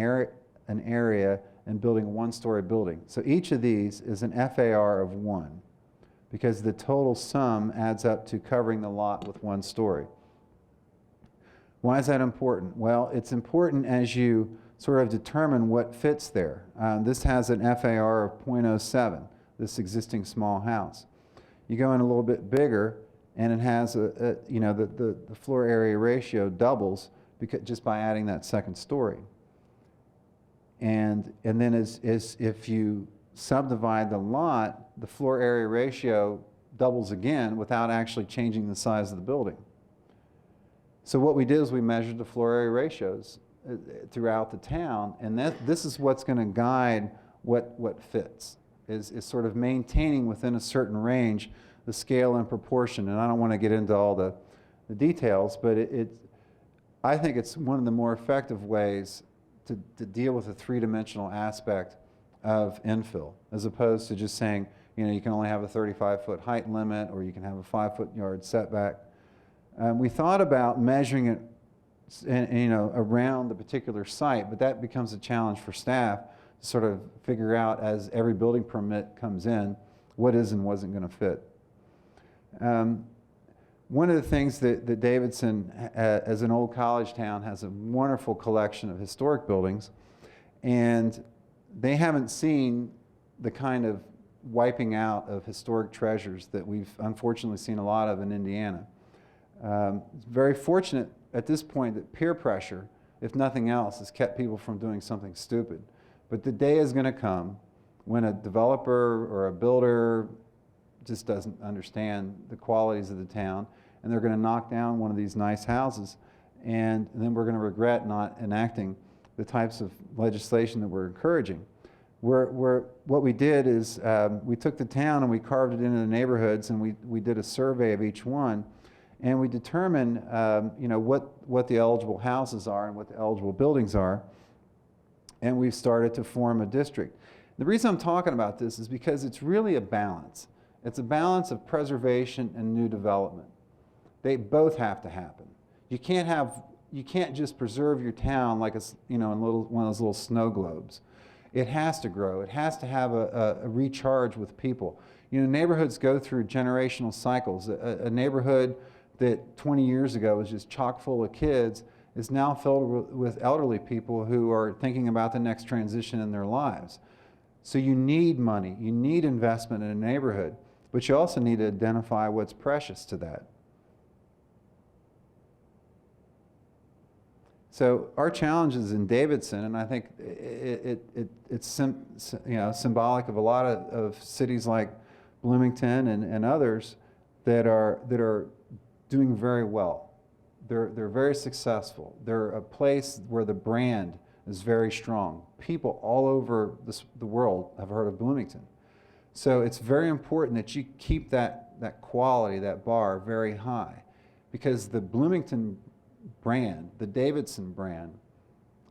area and building a 1-story building. So each of these is an FAR of 1 because the total sum adds up to covering the lot with 1 story. Why is that important? Well, it's important as you sort of determine what fits there. This has an FAR of 0.07, this existing small house. You go in a little bit bigger, and it has the floor area ratio doubles just by adding that 2nd story. And then if you subdivide the lot, the floor area ratio doubles again without actually changing the size of the building. So what we did is we measured the floor area ratios throughout the town, and this is what's going to guide what fits, is sort of maintaining within a certain range the scale and proportion. And I don't want to get into all the details, but I think it's one of the more effective ways to deal with a 3-dimensional aspect of infill, as opposed to just saying, you can only have a 35-foot height limit, or you can have a 5-foot yard setback. We thought about measuring it around the particular site, but that becomes a challenge for staff to sort of figure out, as every building permit comes in, what is and wasn't going to fit. One of the things that Davidson, as an old college town, has a wonderful collection of historic buildings, and they haven't seen the kind of wiping out of historic treasures that we've unfortunately seen a lot of in Indiana. It's very fortunate at this point that peer pressure, if nothing else, has kept people from doing something stupid. But the day is going to come when a developer or a builder just doesn't understand the qualities of the town, and they're going to knock down one of these nice houses, and then we're going to regret not enacting the types of legislation that we're encouraging. What we did is we took the town and we carved it into the neighborhoods, and we did a survey of each one, and we determined what the eligible houses are and what the eligible buildings are, and we've started to form a district. The reason I'm talking about this is because it's really a balance. It's a balance of preservation and new development. They both have to happen. You can't just preserve your town like in one of those little snow globes. It has to grow. It has to have a recharge with people. Neighborhoods go through generational cycles. A neighborhood that 20 years ago was just chock full of kids is now filled with elderly people who are thinking about the next transition in their lives. So you need money. You need investment in a neighborhood. But you also need to identify what's precious to that. So our challenges in Davidson, and I think it's symbolic of a lot of cities like Bloomington and others that are doing very well. They're very successful. They're a place where the brand is very strong. People all over the world have heard of Bloomington. So it's very important that you keep that quality, that bar, very high, because the Bloomington brand, the Davidson brand,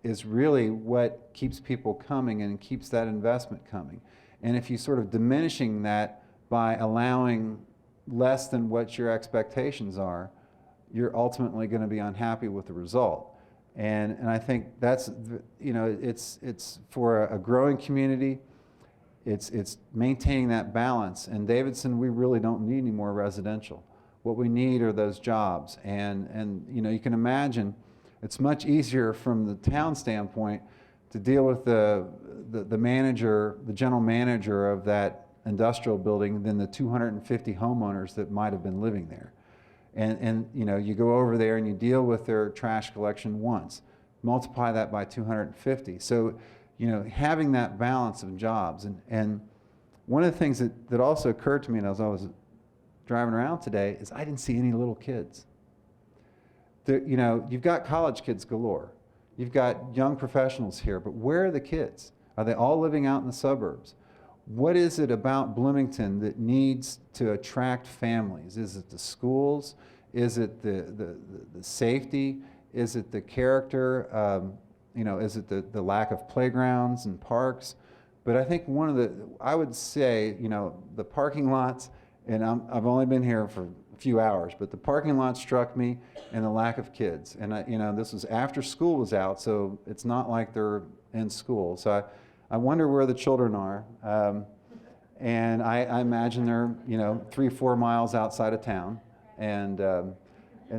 is really what keeps people coming and keeps that investment coming. And if you sort of diminishing that by allowing less than what your expectations are, you're ultimately going to be unhappy with the result. And I think that's, it's for a growing community. It's maintaining that balance. In Davidson, we really don't need any more residential. What we need are those jobs. And you can imagine it's much easier from the town standpoint to deal with the manager, the general manager of that industrial building than the 250 homeowners that might have been living there. and you know, you go over there and you deal with their trash collection once. Multiply that by 250. So, you know, having that balance of jobs. And one of the things that also occurred to me as I was driving around today is I didn't see any little kids. You know, you've got college kids galore. You've got young professionals here, but where are the kids? Are they all living out in the suburbs? What is it about Bloomington that needs to attract families? Is it the schools? Is it the safety? Is it the character? You know, is it the lack of playgrounds and parks? But I think I would say, you know, the parking lots, and I've only been here for a few hours, but the parking lot struck me, and the lack of kids. And you know, this was after school was out, so it's not like they're in school. So I wonder where the children are. And I imagine they're, you know, 3-4 miles outside of town. And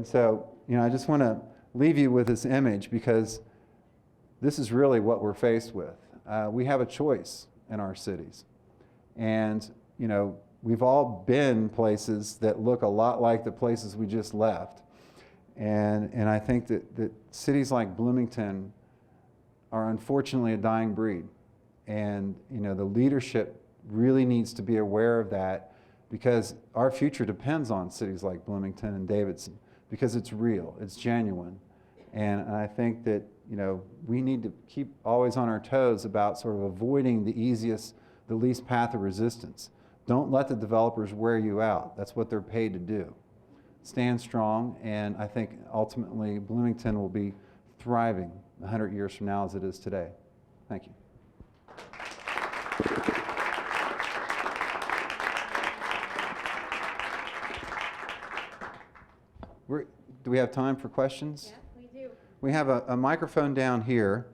so, you know, I just want to leave you with this image, because this is really what we're faced with. We have a choice in our cities. And, you know, we've all been places that look a lot like the places we just left. And I think that cities like Bloomington are unfortunately a dying breed. And, you know, the leadership really needs to be aware of that, because our future depends on cities like Bloomington and Davidson, because it's real, it's genuine. And I think that, you know, we need to keep always on our toes about sort of avoiding the least path of resistance. Don't let the developers wear you out. That's what they're paid to do. Stand strong, and I think ultimately Bloomington will be thriving 100 years from now as it is today. Thank you. Do we have time for questions? Yes, we do. We have a microphone down here,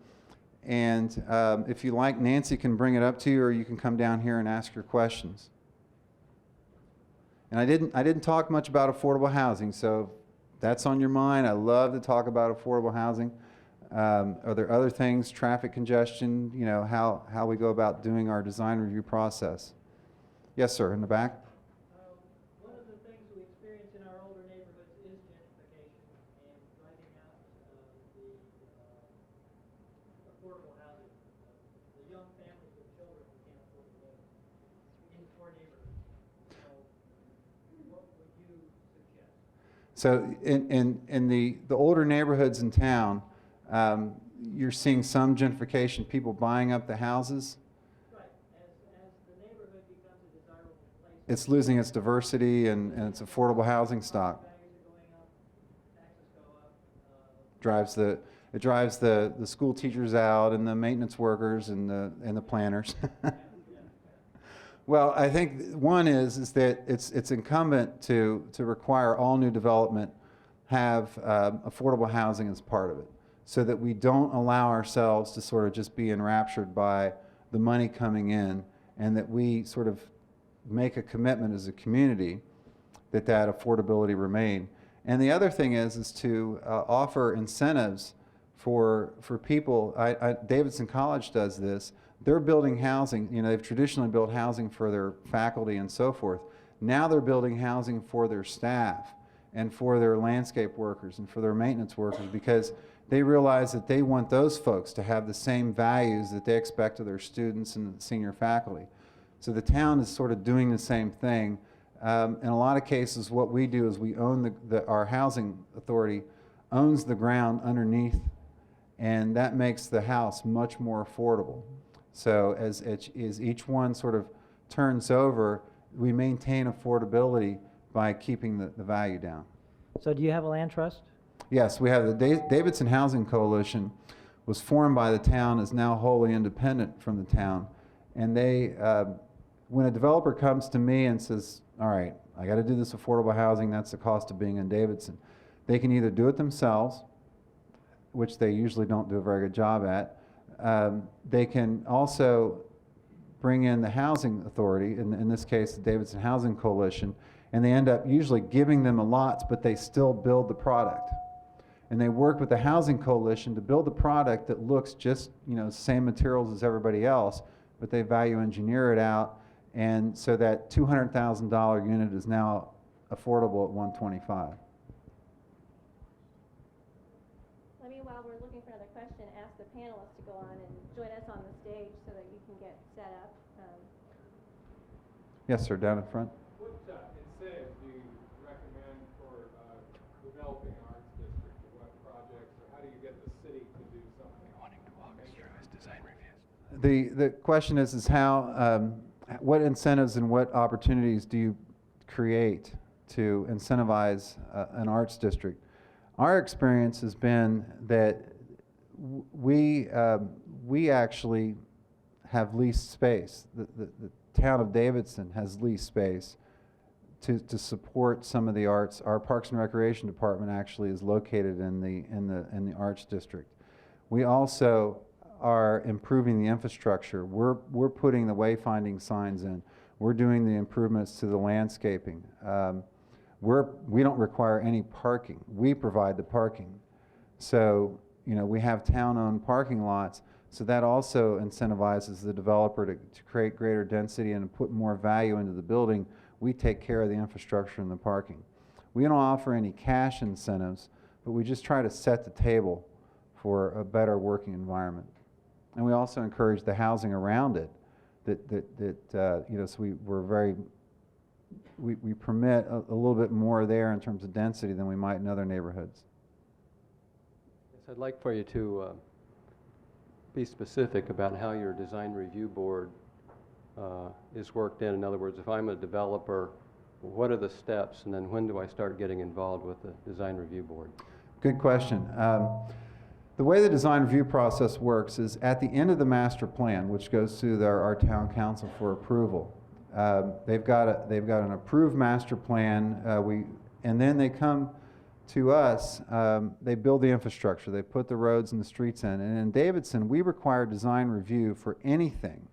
and if you like, Nancy can bring it up to you, or you can come down here and ask your questions. And I didn't talk much about affordable housing, so if that's on your mind. I love to talk about affordable housing. Are there other things, traffic congestion, you know, how we go about doing our design review process? Yes, sir, in the back. One of the things we experience in our older neighborhoods is gentrification and driving out the affordable housing. The young families with children who can't afford to live in poor neighborhoods. So what would you suggest? So in the older neighborhoods in town, you're seeing some gentrification, people buying up the houses. Right. As the neighborhood becomes a desirable place, It's losing its diversity and its affordable housing stock. values are going up, taxes go up. It drives the school teachers out, and the maintenance workers and the planners. Well, I think one is that it's incumbent to require all new development have affordable housing as part of it, so that we don't allow ourselves to sort of just be enraptured by the money coming in, and that we sort of make a commitment as a community that affordability remain. And the other thing is to offer incentives for people. Davidson College does this. They're building housing. You know, they've traditionally built housing for their faculty and so forth. Now they're building housing for their staff and for their landscape workers and for their maintenance workers, because they realize that they want those folks to have the same values that they expect of their students and senior faculty. So the town is sort of doing the same thing. In a lot of cases, what we do is we own our housing authority owns the ground underneath, and that makes the house much more affordable. So as each one sort of turns over, we maintain affordability by keeping the value down. So do you have a land trust? Yes, we have the Davidson Housing Coalition was formed by the town, is now wholly independent from the town. And they, when a developer comes to me and says, all right, I got to do this affordable housing, that's the cost of being in Davidson, they can either do it themselves, which they usually don't do a very good job at. They can also bring in the housing authority, in this case the Davidson Housing Coalition, and they end up usually giving them a lot, but they still build the product. And they work with the Housing Coalition to build a product that looks just, you know, same materials as everybody else, but they value engineer it out, and so that $200,000 unit is now affordable at $125,000. maybe while we're looking for another question, ask the panelists to go on and join us on the stage so that you can get set up. Yes, sir, down in front. What incentives do you recommend for developing an arts district, or what projects, or how do you get the city to do something? Wanting to walk us through his design reviews. The question is how, what incentives and what opportunities do you create to incentivize an arts district? Our experience has been that we actually have leased space. The town of Davidson has leased space to support some of the arts. Our Parks and Recreation Department actually is located in the arts district. We also are improving the infrastructure. We're putting the wayfinding signs in. We're doing the improvements to the landscaping. We don't require any parking. We provide the parking. So, you know, we have town-owned parking lots, so that also incentivizes the developer to create greater density and to put more value into the building. We take care of the infrastructure and the parking. We don't offer any cash incentives, but we just try to set the table for a better working environment. And we also encourage the housing around it you know, so we permit a little bit more there in terms of density than we might in other neighborhoods. Yes, I'd like for you to be specific about how your design review board is worked in. In other words, if I'm a developer, what are the steps, and then when do I start getting involved with the design review board? Good question. The way the design review process works is at the end of the master plan, which goes through our town council for approval. They've got an approved master plan. And then they come to us. They build the infrastructure. They put the roads and the streets in. And in Davidson, we require design review for anything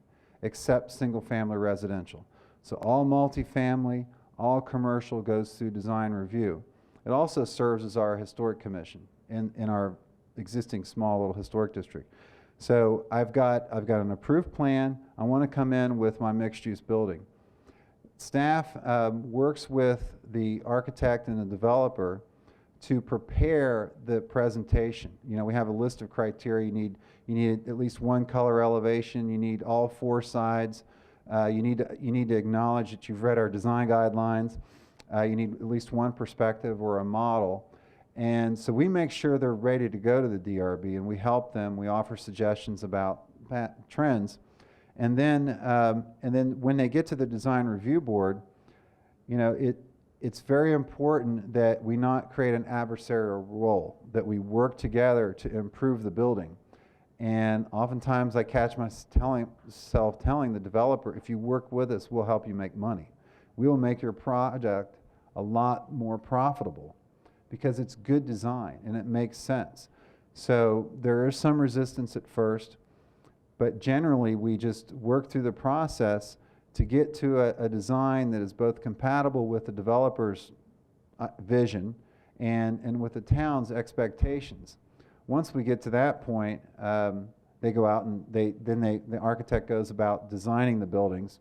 except single-family residential. So all multifamily, all commercial goes through design review. It also serves as our historic commission in our existing small little historic district. So I've got an approved plan. I want to come in with my mixed-use building. Staff works with the architect and the developer to prepare the presentation. You know, we have a list of criteria. You need at least one color elevation. You need all four sides. You need to acknowledge that you've read our design guidelines. You need at least one perspective or a model. And so we make sure they're ready to go to the DRB, and we help them. We offer suggestions about trends. And then when they get to the design review board, you know, it's very important that we not create an adversarial role, that we work together to improve the building. And oftentimes I catch myself telling the developer, if you work with us, we'll help you make money. We will make your project a lot more profitable because it's good design and it makes sense. So there is some resistance at first, but generally we just work through the process to get to a design that is both compatible with the developer's vision and with the town's expectations. Once we get to that point, they go out and the architect goes about designing the buildings.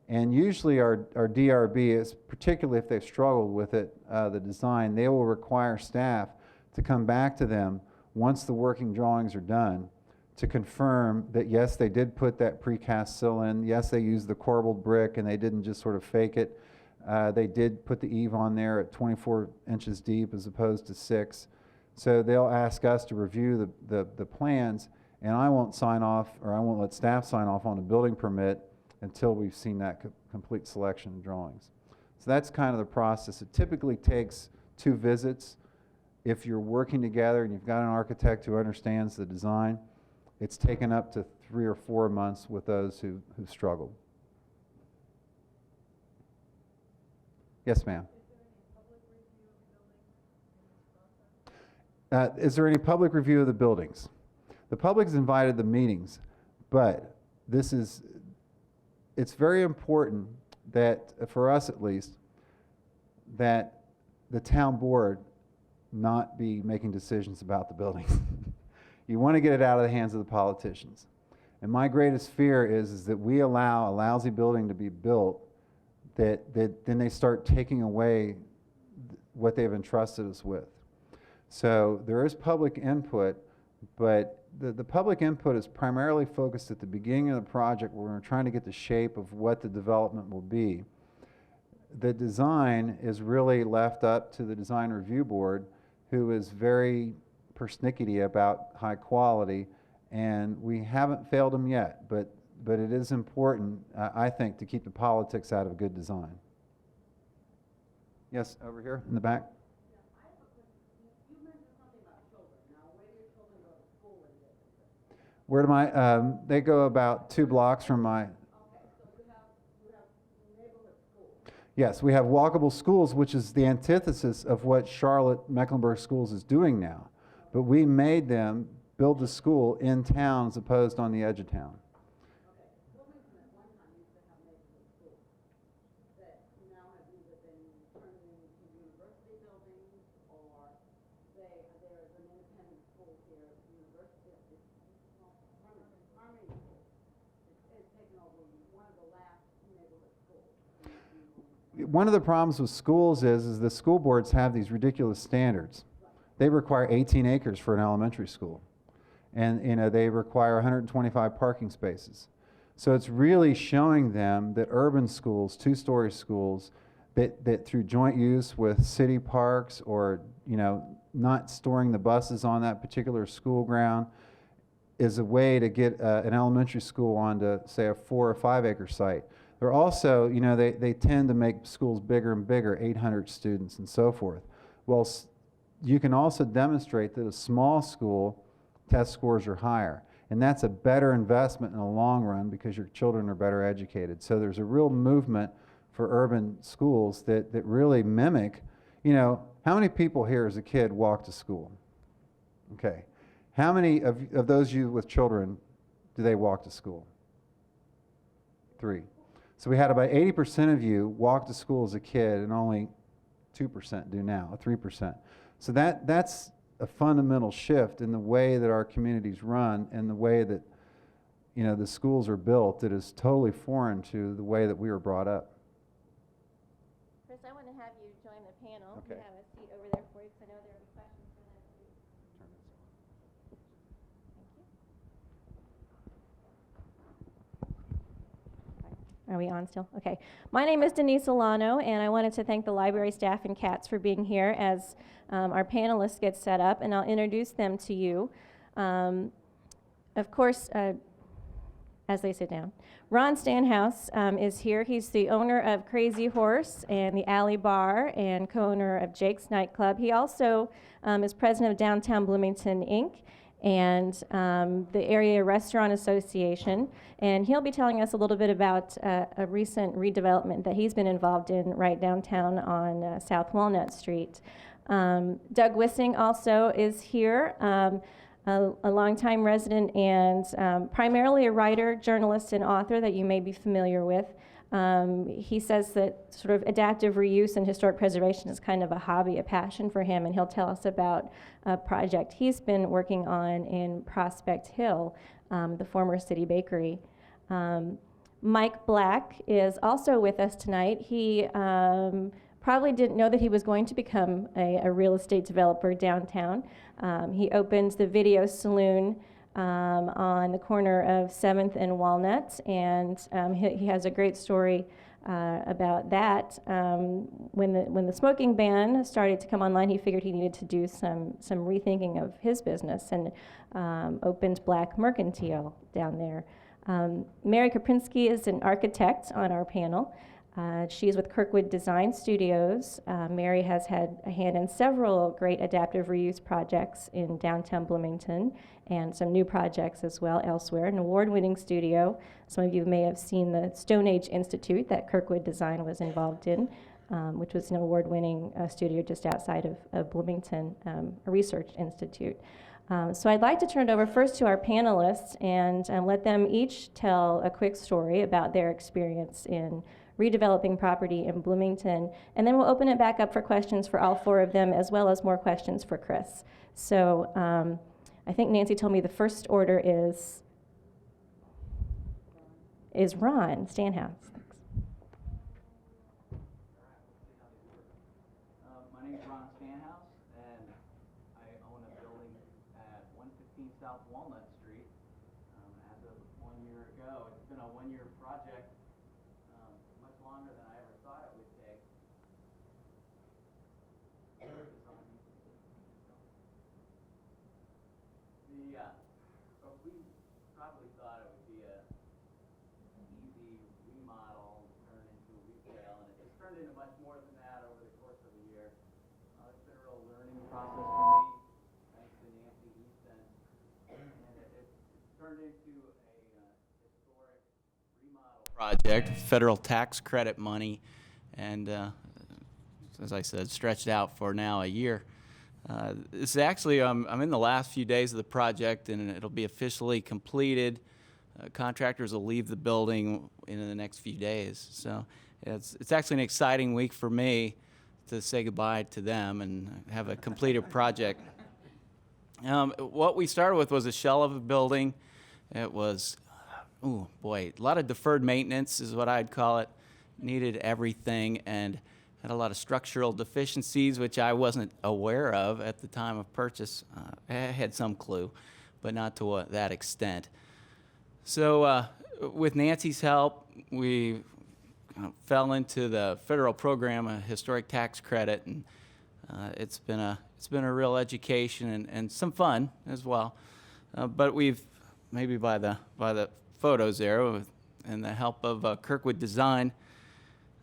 And usually our DRB is, particularly if they've struggled with it, the design, they will require staff to come back to them once the working drawings are done to confirm that yes, they did put that precast sill in, yes, they used the corbelled brick and they didn't just sort of fake it. They did put the eave on there at 24 inches deep as opposed to 6. So they'll ask us to review the plans, and I won't sign off, or I won't let staff sign off on a building permit until we've seen that complete selection of drawings. So that's kind of the process. It typically takes 2 visits. If you're working together and you've got an architect who understands the design, it's taken up to 3 or 4 months with those who've struggled. Yes, ma'am. Is there any public review of the buildings? The public is invited to meetings, but it's very important that, for us at least, that the town board not be making decisions about the buildings. You want to get it out of the hands of the politicians. And my greatest fear is that we allow a lousy building to be built, that then they start taking away what they've entrusted us with. So there is public input, but the public input is primarily focused at the beginning of the project where we're trying to get the shape of what the development will be. The design is really left up to the design review board, who is very persnickety about high quality, and we haven't failed them yet, but it is important, I think, to keep the politics out of good design. Yes, over here in the back. Where do my, they go about 2 blocks from my. Yes, we have walkable schools, which is the antithesis of what Charlotte Mecklenburg Schools is doing now. But we made them build the school in town as opposed on the edge of town. One of the problems with schools is the school boards have these ridiculous standards. They require 18 acres for an elementary school. And they require 125 parking spaces. So it's really showing them that urban schools, 2-story schools, that through joint use with city parks or not storing the buses on that particular school ground is a way to get an elementary school onto, say, a 4 or 5 acre site. They're also, they tend to make schools bigger and bigger, 800 students and so forth. Well, you can also demonstrate that a small school test scores are higher. And that's a better investment in the long run because your children are better educated. So there's a real movement for urban schools that really mimic, how many people here as a kid walk to school? Okay. How many of those you with children do they walk to school? 3. So we had about 80% of you walk to school as a kid, and only 2% do now, 3%. So that's a fundamental shift in the way that our communities run and the way that the schools are built that is totally foreign to the way that we were brought up. Chris, I want to have you join the panel. Okay. We have a seat over there for you because I know there will be questions for them too. Are we on still? Okay. My name is Denise Alano, and I wanted to thank the library staff and CATS for being here as our panelists get set up, and I'll introduce them to you. Of course, as they sit down, Ron Stanhouse is here. He's the owner of Crazy Horse and the Alley Bar and co-owner of Jake's Nightclub. He also is president of Downtown Bloomington, Inc., and the Area Restaurant Association, and he'll be telling us a little bit about a recent redevelopment that he's been involved in right downtown on South Walnut Street. Doug Wissing also is here, a longtime resident and primarily a writer, journalist, and author that you may be familiar with. He says that sort of adaptive reuse and historic preservation is kind of a hobby, a passion for him, and he'll tell us about a project he's been working on in Prospect Hill, the former City Bakery. Mike Black is also with us tonight. He probably didn't know that he was going to become a real estate developer downtown. He opened the Video Saloon on the corner of 7th and Walnut, and he has a great story about that. When the smoking ban started to come online, he figured he needed to do some rethinking of his business and opened Black Mercantile down there. Mary Kaprinski is an architect on our panel. She's with Kirkwood Design Studios. Mary has had a hand in several great adaptive reuse projects in downtown Bloomington and some new projects as well elsewhere. An award-winning studio. Some of you may have seen the Stone Age Institute that Kirkwood Design was involved in, which was an award-winning studio just outside of Bloomington, a research institute. So I'd like to turn it over first to our panelists and let them each tell a quick story about their experience in redeveloping property in Bloomington, and then we'll open it back up for questions for all 4 of them, as well as more questions for Chris. So I think Nancy told me the first order is Ron Stanhouse. Thanks. My name is Ron Stanhouse, and I South Walnut Street as of 1 year ago. It's been a 1-year project, much longer than I ever thought it would take. We probably thought it would be an easy remodel turned into retail, and it's turned into much more than that over the course of a year. It's been a real learning process for me, thanks to Nancy Easton, and it's turned into a historic remodel project, federal tax credit money, and as I said, stretched out for now a year. It's actually, I'm in the last few days of the project, and it'll be officially completed. Contractors will leave the building in the next few days. So it's actually an exciting week for me to say goodbye to them and have a completed project. What we started with was a shell of a building. It was, oh boy, a lot of deferred maintenance is what I'd call it. Needed everything and had a lot of structural deficiencies, which I wasn't aware of at the time of purchase. I had some clue, but not to that extent. So with Nancy's help, we fell into the federal program, a historic tax credit, and it's been a real education and some fun as well. But we've, maybe by the photos there, and the help of Kirkwood Design,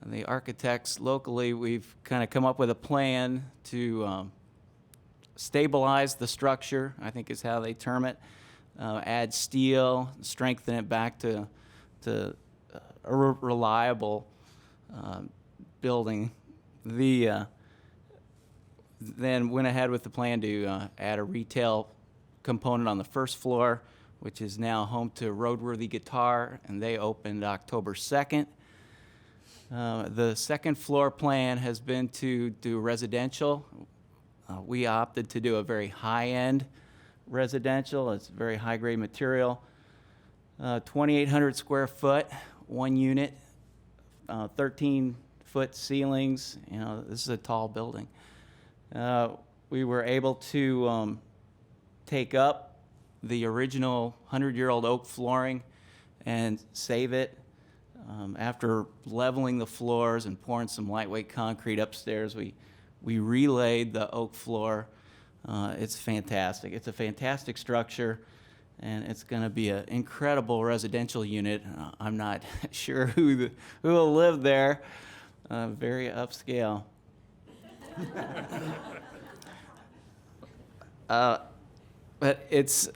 and the architects locally, we've kind of come up with a plan to stabilize the structure, I think is how they term it, add steel, strengthen it back to a reliable building. Then went ahead with the plan to add a retail component on the first floor, which is now home to Roadworthy Guitar, and they opened October 2nd. The second floor plan has been to do residential. We opted to do a very high-end residential. It's very high-grade material. 2,800 square foot, one unit, 13-foot ceilings. You know, this is a tall building. We were able to take up the original 100-year-old oak flooring and save it. After leveling the floors and pouring some lightweight concrete upstairs, we relayed the oak floor. It's fantastic. It's a fantastic structure, and it's going to be an incredible residential unit. I'm not sure who will live there. Very upscale. But it's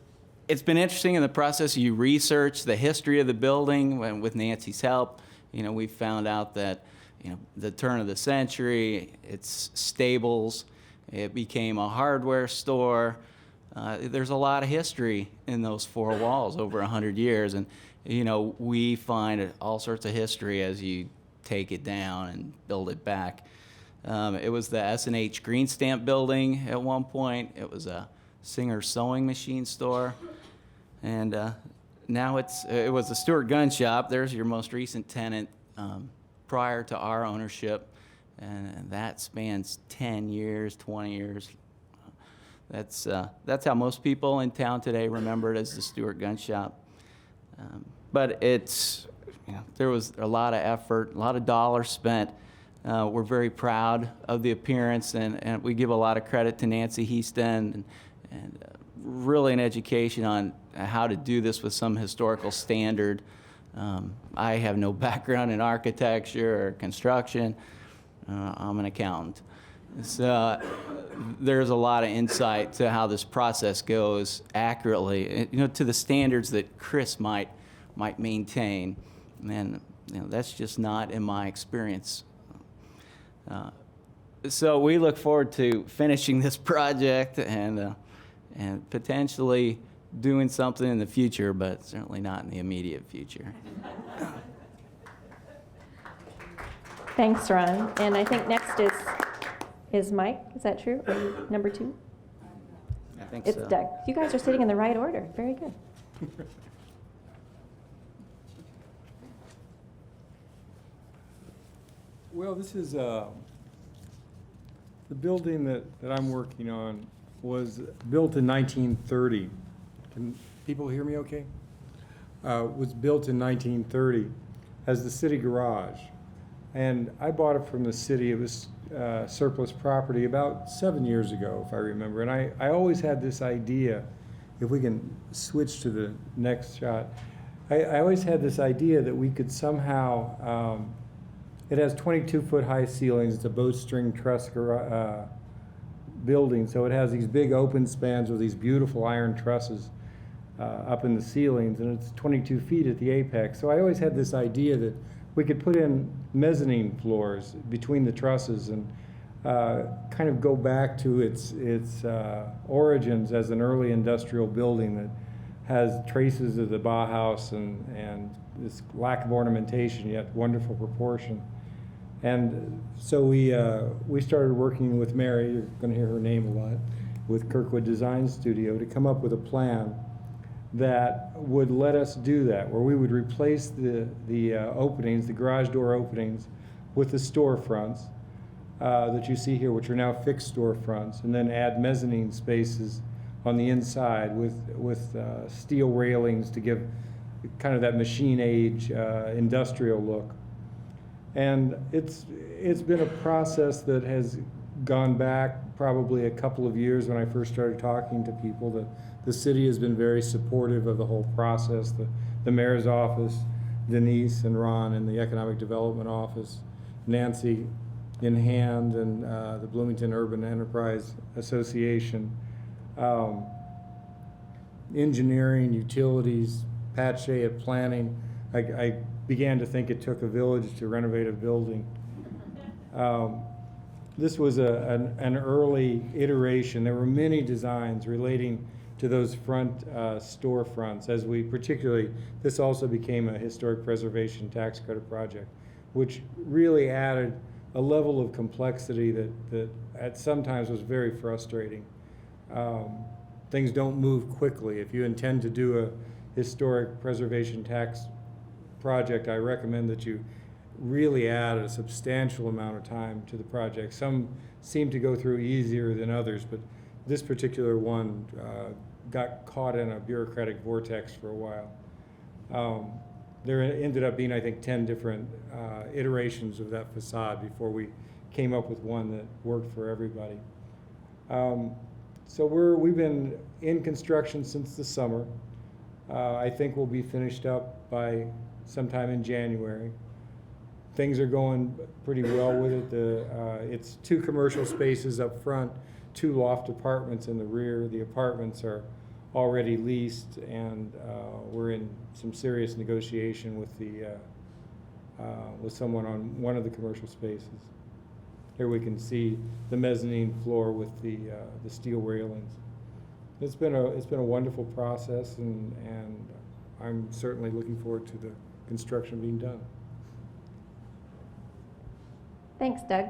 been interesting in the process. You research the history of the building, and with Nancy's help, you know, we found out that, you know, the turn of the century, it's stables, it became a hardware store. There's a lot of history in those four walls over 100 years, and you know, we find all sorts of history as you take it down and build it back. It was the S&H Green Stamp building at one point. It was a Singer sewing machine store, and now it was the Stewart Gun Shop. There's your most recent tenant prior to our ownership, and that spans 10 years, 20 years. That's how most people in town today remember it, as the Stewart Gun Shop. But it's, you know, there was a lot of effort, a lot of dollars spent. We're very proud of the appearance, and we give a lot of credit to Nancy Easton and really an education on how to do this with some historical standard. I have no background in architecture or construction. I'm an accountant. So there's a lot of insight to how this process goes accurately, you know, to the standards that Chris might maintain. And you know, that's just not in my experience. So we look forward to finishing this project and potentially doing something in the future, but certainly not in the immediate future. Thanks, Ron. And I think next is Mike. Is that true? Are you number 2? I think It's so. Doug. You guys are sitting in the right order. Very good. Well, this is, the building that I'm working on was built in 1930, Can people hear me okay? Was built in 1930 as the city garage. And I bought it from the city. It was surplus property about 7 years ago, if I remember. And I always had this idea, if we can switch to the next shot, I always had this idea that we could somehow, it has 22-foot high ceilings. It's a bowstring truss building, so it has these big open spans with these beautiful iron trusses up in the ceilings, and it's 22 feet at the apex. So I always had this idea that we could put in mezzanine floors between the trusses and kind of go back to its origins as an early industrial building that has traces of the Bauhaus and this lack of ornamentation yet wonderful proportion. And so we started working with Mary, you're going to hear her name a lot, with Kirkwood Design Studio to come up with a plan that would let us do that, where we would replace the openings, the garage door openings, with the storefronts that you see here, which are now fixed storefronts, and then add mezzanine spaces on the inside with steel railings to give kind of that machine age industrial look. And it's been a process that has gone back probably a couple of years when I first started talking to people. The city has been very supportive of the whole process. The mayor's office, Denise and Ron in the Economic Development Office, Nancy in hand, and the Bloomington Urban Enterprise Association, engineering, utilities, Pat Shea at planning. I began to think it took a village to renovate a building. This was an early iteration. There were many designs relating to those front storefronts, as we particularly, this also became a historic preservation tax credit project, which really added a level of complexity that at sometimes was very frustrating. Things don't move quickly. If you intend to do a historic preservation tax project, I recommend that you really add a substantial amount of time to the project. Some seem to go through easier than others, but this particular one got caught in a bureaucratic vortex for a while. There ended up being, I think, 10 different iterations of that facade before we came up with one that worked for everybody. So we've been in construction since the summer. I think we'll be finished up by sometime in January. Things are going pretty well with it. It's 2 commercial spaces up front, 2 loft apartments in the rear. The apartments are already leased, and we're in some serious negotiation with someone on one of the commercial spaces. Here we can see the mezzanine floor with the steel railings. It's been a wonderful process, and I'm certainly looking forward to the construction being done. Thanks, Doug.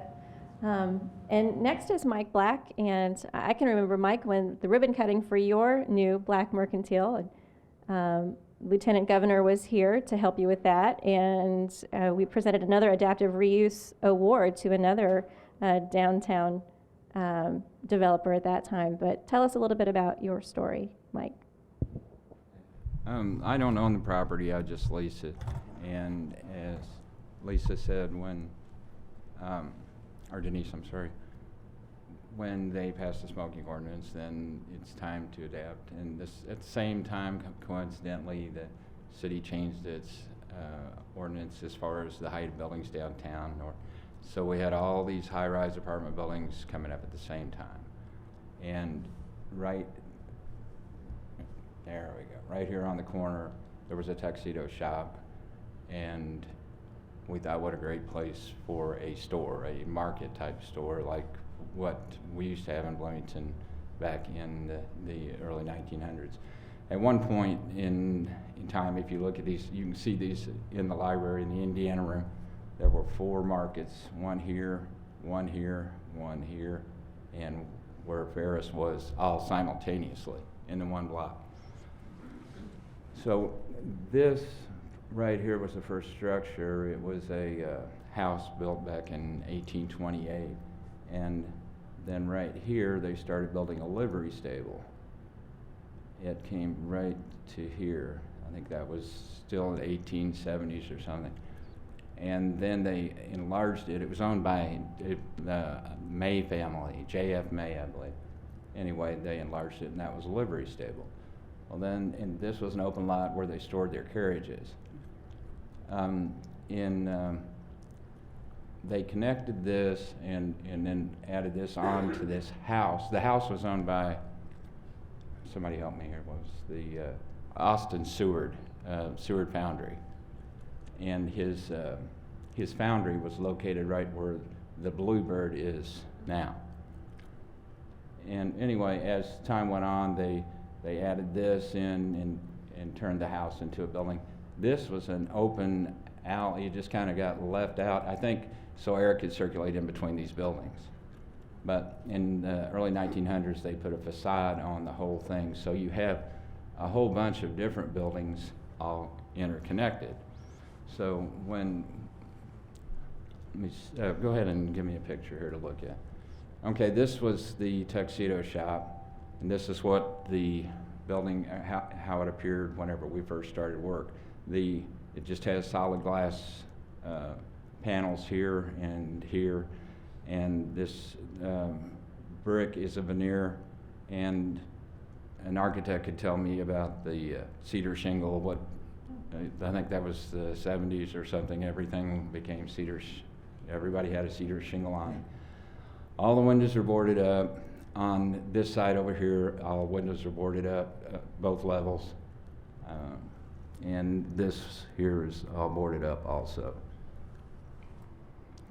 And next is Mike Black, and I can remember, Mike, when the ribbon cutting for your new Black Mercantile, Lieutenant Governor was here to help you with that, and we presented another adaptive reuse award to another downtown developer at that time. But tell us a little bit about your story, Mike. I don't own the property, I just lease it. And as Lisa said, when, or Denise, I'm sorry, when they passed the smoking ordinance, then it's time to adapt. And this, at the same time, coincidentally, the city changed its ordinance as far as the height of buildings downtown. So we had all these high-rise apartment buildings coming up at the same time. And right there we go, right here on the corner, there was a tuxedo shop, and we thought, what a great place for a store, a market type store like what we used to have in Bloomington back in the early 1900s. At one point in time, if you look at these, you can see these in the library in the Indiana room. There were 4 markets, one here, one here, one here, and where Ferris was, all simultaneously in the one block. So this right here was the first structure. It was a house built back in 1828, and then right here they started building a livery stable. it came right to here. I think that was still in the 1870s or something. And then they enlarged it. It was owned by the May family, J.F. May, I believe. Anyway, they enlarged it, and that was a livery stable. Well, then, and this was an open lot where they stored their carriages. They connected this and then added this on to this house. The house was owned by, somebody help me here, was the Austin Seward Foundry. And his foundry was located right where the Bluebird is now. And anyway, as time went on, they added this in and turned the house into a building. This was an open alley. It just kind of got left out, I think, so air could circulate in between these buildings. But in the early 1900s, they put a facade on the whole thing, so you have a whole bunch of different buildings all interconnected. So when, go ahead and give me a picture here to look at. Okay, this was the tuxedo shop, and this is what the building, how it appeared whenever we first started work. It just has solid glass panels here, and this brick is a veneer, and an architect could tell me about the cedar shingle. I think that was the 70s or something. Everything became cedar. Everybody had a cedar shingle on. All the windows are boarded up. On this side over here, all windows are boarded up, both levels. And this here is all boarded up also.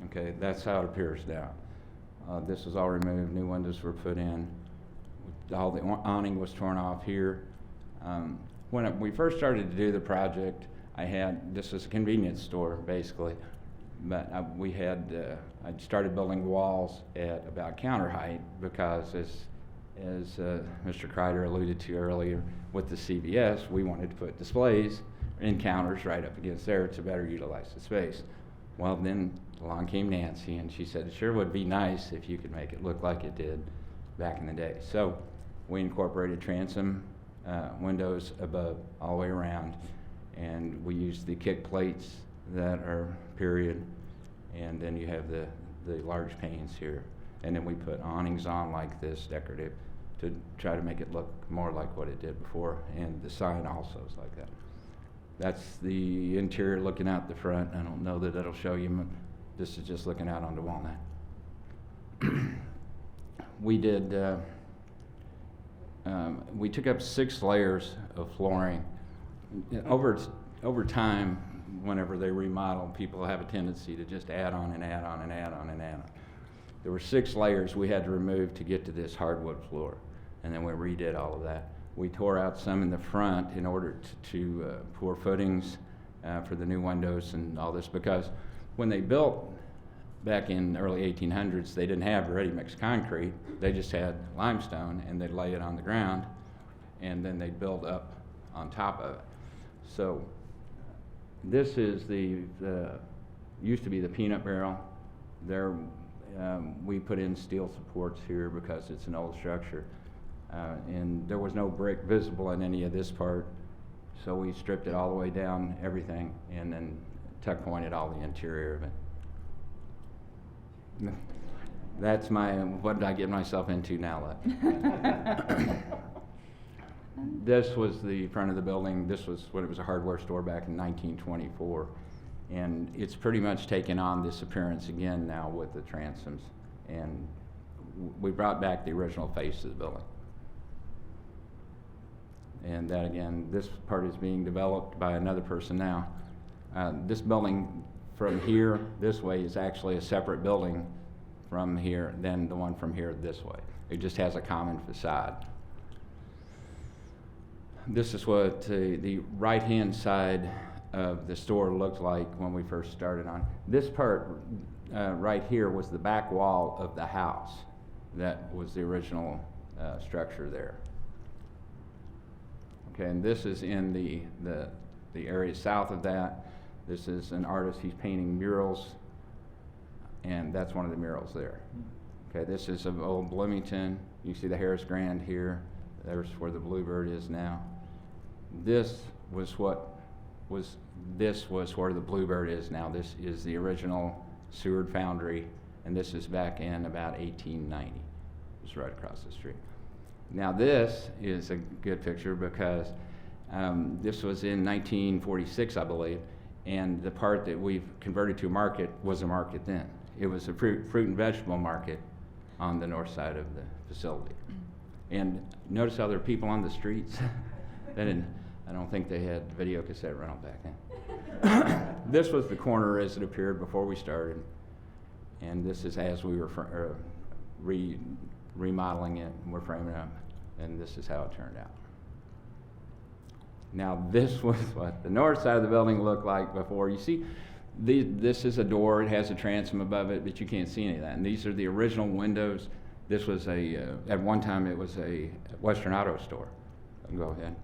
Okay, that's how it appears now. This was all removed, new windows were put in. All the awning was torn off here. When we first started to do the project, this was a convenience store basically, but I started building walls at about counter height because as Mr. Kreider alluded to earlier, with the CVS, we wanted to put displays in counters right up against there to better utilize the space. Well, then along came Nancy, and she said, it sure would be nice if you could make it look like it did back in the day. So we incorporated transom windows above all the way around, and we used the kick plates that are period, and then you have the large panes here. And then we put awnings on like this, decorative, to try to make it look more like what it did before, and the sign also is like that. That's the interior looking out the front. I don't know that it'll show you. This is just looking out onto Walnut. We took up 6 layers of flooring. Over time, whenever they remodel, people have a tendency to just add on and add on and add on and add on. There were 6 layers we had to remove to get to this hardwood floor, and then we redid all of that. We tore out some in the front in order to pour footings for the new windows and all this, because when they built back in the early 1800s, they didn't have ready-mix concrete. They just had limestone, and they'd lay it on the ground, and then they'd build up on top of it. So this is used to be the peanut barrel. There, we put in steel supports here because it's an old structure. And there was no brick visible in any of this part, so we stripped it all the way down, everything, and then tuck pointed all the interior of it. That's what did I get myself into now? This was the front of the building. This was when it was a hardware store back in 1924. And it's pretty much taken on this appearance again now with the transoms. And we brought back the original face of the building. And that again, this part is being developed by another person now. This building from here this way is actually a separate building from here than the one from here this way. It just has a common facade. This is what the right-hand side of the store looked like when we first started on. This part right here was the back wall of the house. That was the original structure there. Okay, and this is in the area south of that. This is an artist, he's painting murals, and that's one of the murals there. Okay, this is of old Bloomington. You see the Harris Grand here, There's where the Bluebird is now. This was where the Bluebird is now. This is the original Seward Foundry, and this is back in about 1890. It's right across the street. Now this is a good picture because this was in 1946, I believe, and the part that we've converted to a market was a market then. It was a fruit and vegetable market on the north side of the facility. And notice how there are people on the streets. I don't think they had video cassette rental back then. This was the corner as it appeared before we started, and this is as we were remodeling it, and we're framing it up, and this is how it turned out. Now this was what the north side of the building looked like before. You see, this is a door, it has a transom above it, but you can't see any of that. And these are the original windows. This was at one time it was a Western Auto store. Go ahead.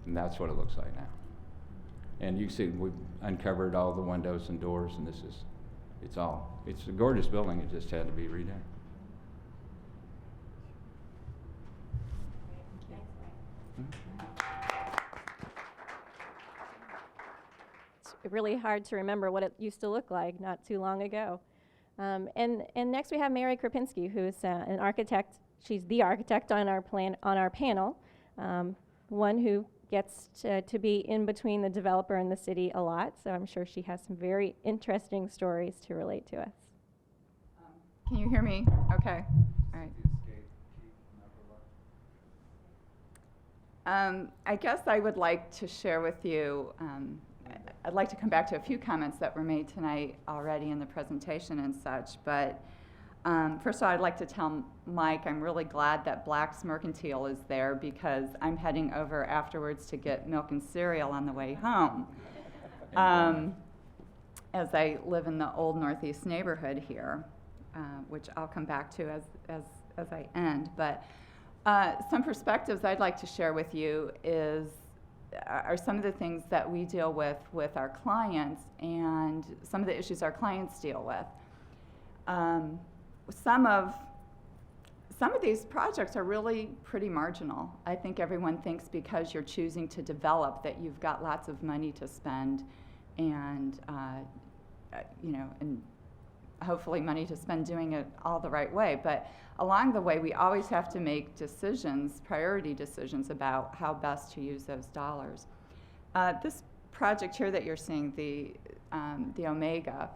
And that's what it looks like now. And you can see we've uncovered all the windows and doors, and it's a gorgeous building, it just had to be redone. It's really hard to remember what it used to look like not too long ago. And next we have Mary Krapinski, who's an architect. She's the architect on our panel, one who gets to be in between the developer and the city a lot. So I'm sure she has some very interesting stories to relate to us. Can you hear me? Okay. All right. I guess I would like to share with you, I'd like to come back to a few comments that were made tonight already in the presentation and such, but first of all, I'd like to tell Mike I'm really glad that Black's Mercantile is there because I'm heading over afterwards to get milk and cereal on the way home, as I live in the old Northeast neighborhood here, which I'll come back to as I end. But some perspectives I'd like to share with you are some of the things that we deal with our clients and some of the issues our clients deal with. Some of these projects are really pretty marginal. I think everyone thinks because you're choosing to develop that you've got lots of money to spend and and hopefully money to spend doing it all the right way. But along the way, we always have to make decisions, priority decisions about how best to use those dollars. This project here that you're seeing, the Omega,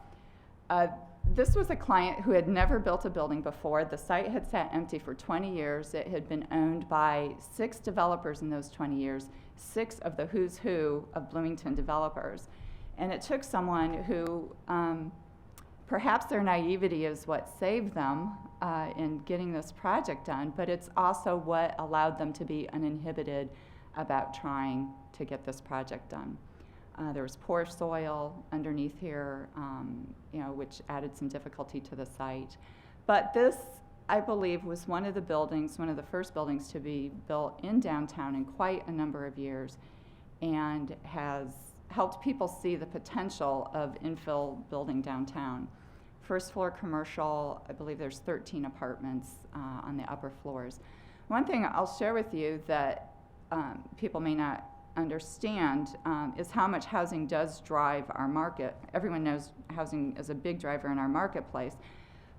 this was a client who had never built a building before. The site had sat empty for 20 years. It had been owned by 6 developers in those 20 years, 6 of the who's who of Bloomington developers. And it took someone who, perhaps their naivety is what saved them in getting this project done, but it's also what allowed them to be uninhibited about trying to get this project done. There was poor soil underneath here, which added some difficulty to the site. But this, I believe, was one of the first buildings to be built in downtown in quite a number of years, and has helped people see the potential of infill building downtown. First floor commercial, I believe there's 13 apartments on the upper floors. One thing I'll share with you that people may not understand is how much housing does drive our market. Everyone knows housing is a big driver in our marketplace,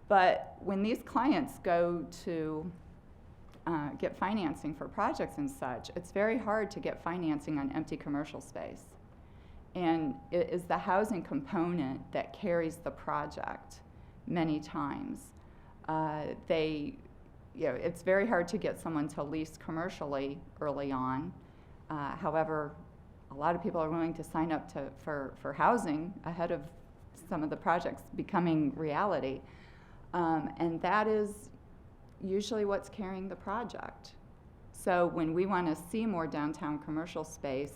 but when these clients go to get financing for projects and such, it's very hard to get financing on empty commercial space. And it is the housing component that carries the project many times. It's very hard to get someone to lease commercially early on. However, a lot of people are willing to sign up for housing ahead of some of the projects becoming reality. And that is usually what's carrying the project. So when we want to see more downtown commercial space,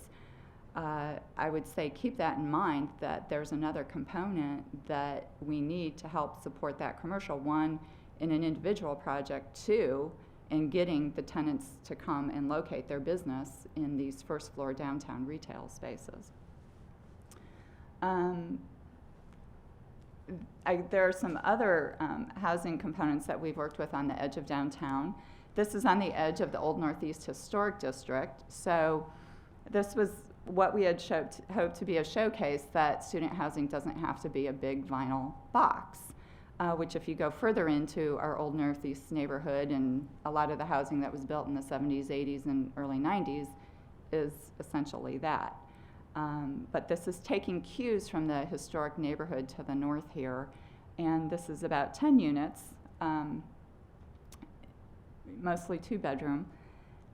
I would say keep that in mind, that there's another component that we need to help support that commercial. One, in an individual project. 2, in getting the tenants to come and locate their business in these first floor downtown retail spaces. There are some other housing components that we've worked with on the edge of downtown. This is on the edge of the Old Northeast Historic District. So this was what we had hoped to be a showcase that student housing doesn't have to be a big vinyl box, which if you go further into our Old Northeast neighborhood and a lot of the housing that was built in the 70s, 80s, and early 90s is essentially that. But this is taking cues from the historic neighborhood to the north here, and this is about 10 units, mostly 2-bedroom.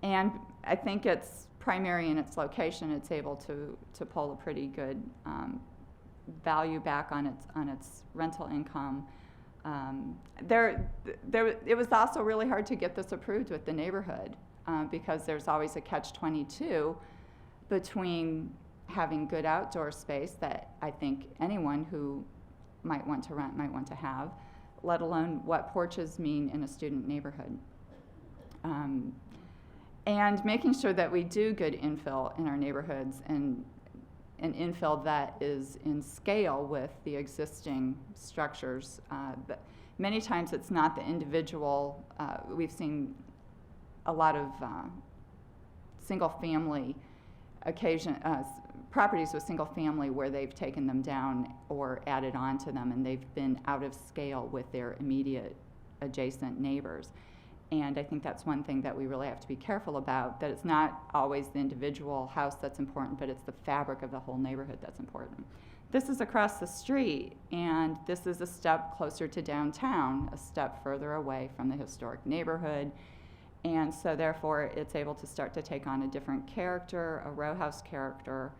And I think it's primary in its location. It's able to pull a pretty good value back on its rental income. It was also really hard to get this approved with the neighborhood because there's always a catch-22 between having good outdoor space that I think anyone who might want to rent might want to have, let alone what porches mean in a student neighborhood. And making sure that we do good infill in our neighborhoods and an infill that is in scale with the existing structures. Many times it's not the individual. We've seen a lot of single-family properties with single-family where they've taken them down or added on to them, and they've been out of scale with their immediate adjacent neighbors. And I think that's one thing that we really have to be careful about, that it's not always the individual house that's important, but it's the fabric of the whole neighborhood that's important. This is across the street, and this is a step closer to downtown, a step further away from the historic neighborhood. And so therefore, it's able to start to take on a different character, a row house character.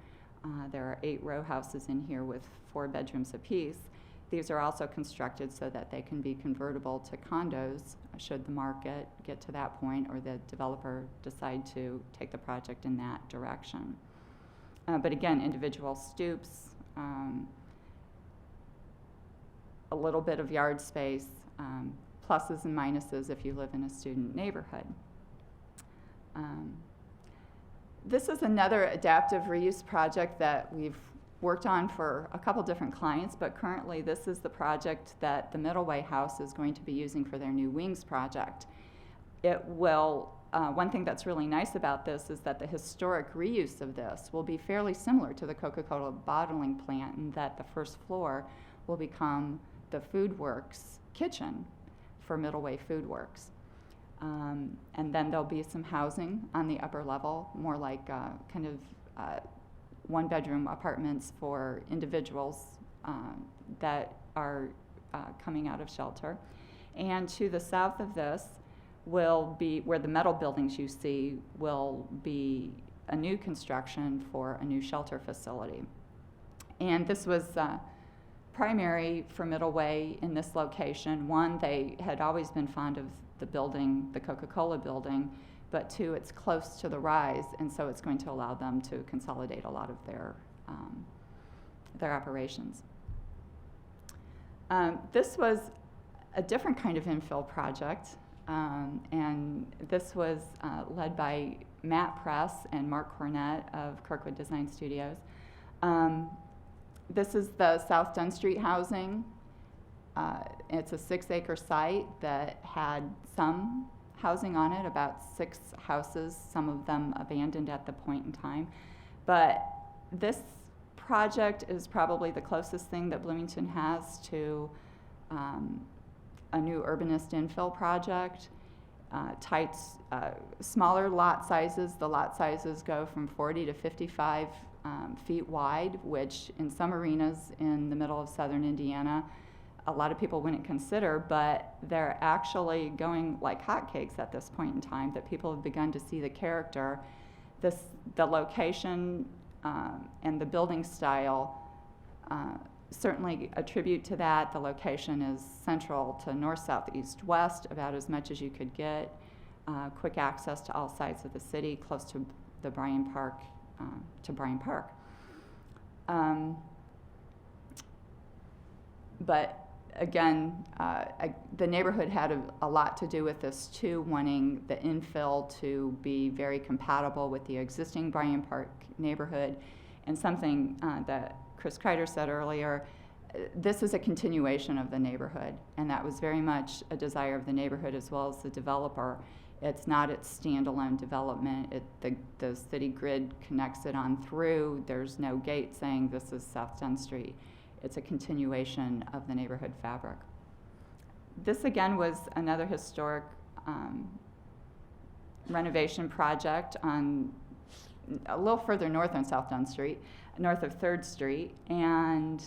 There are 8 row houses in here with 4 bedrooms apiece. These are also constructed so that they can be convertible to condos should the market get to that point or the developer decide to take the project in that direction. But again, individual stoops, a little bit of yard space, pluses and minuses if you live in a student neighborhood. This is another adaptive reuse project that we've worked on for a couple different clients, but currently this is the project that the Middleway House is going to be using for their new wings project. It will, one thing that's really nice about this is that the historic reuse of this will be fairly similar to the Coca-Cola bottling plant, in that the first floor will become the Food Works kitchen for Middleway Food Works. And then there'll be some housing on the upper level, more like kind of 1-bedroom apartments for individuals that are coming out of shelter. And to the south of this will be where the metal buildings you see will be a new construction for a new shelter facility. And this was primary for Middleway in this location. One, they had always been fond of the building, the Coca-Cola building, but 2, it's close to the rise, and so it's going to allow them to consolidate a lot of their operations. This was a different kind of infill project, and this was led by Matt Press and Mark Cornett of Kirkwood Design Studios. This is the South Dunn Street housing. It's a 6-acre site that had some housing on it, about 6 houses, some of them abandoned at the point in time. But this project is probably the closest thing that Bloomington has to a new urbanist infill project. Smaller lot sizes. The lot sizes go from 40 to 55 feet wide, which in some arenas in the middle of southern Indiana, a lot of people wouldn't consider, but they're actually going like hotcakes at this point in time, that people have begun to see the character. The location and the building style certainly attribute to that. The location is central to north, south, east, west, about as much as you could get. Quick access to all sides of the city, close to the Bryan Park, But again, the neighborhood had a lot to do with this too, wanting the infill to be very compatible with the existing Bryan Park neighborhood. And something that Chris Kreider said earlier, this is a continuation of the neighborhood, and that was very much a desire of the neighborhood as well as the developer, It's not its standalone development. The city grid connects it on through. There's no gate saying this is South 10th Street. It's a continuation of the neighborhood fabric. This again was another historic renovation project on a little further north on South 10th Street, north of 3rd Street, and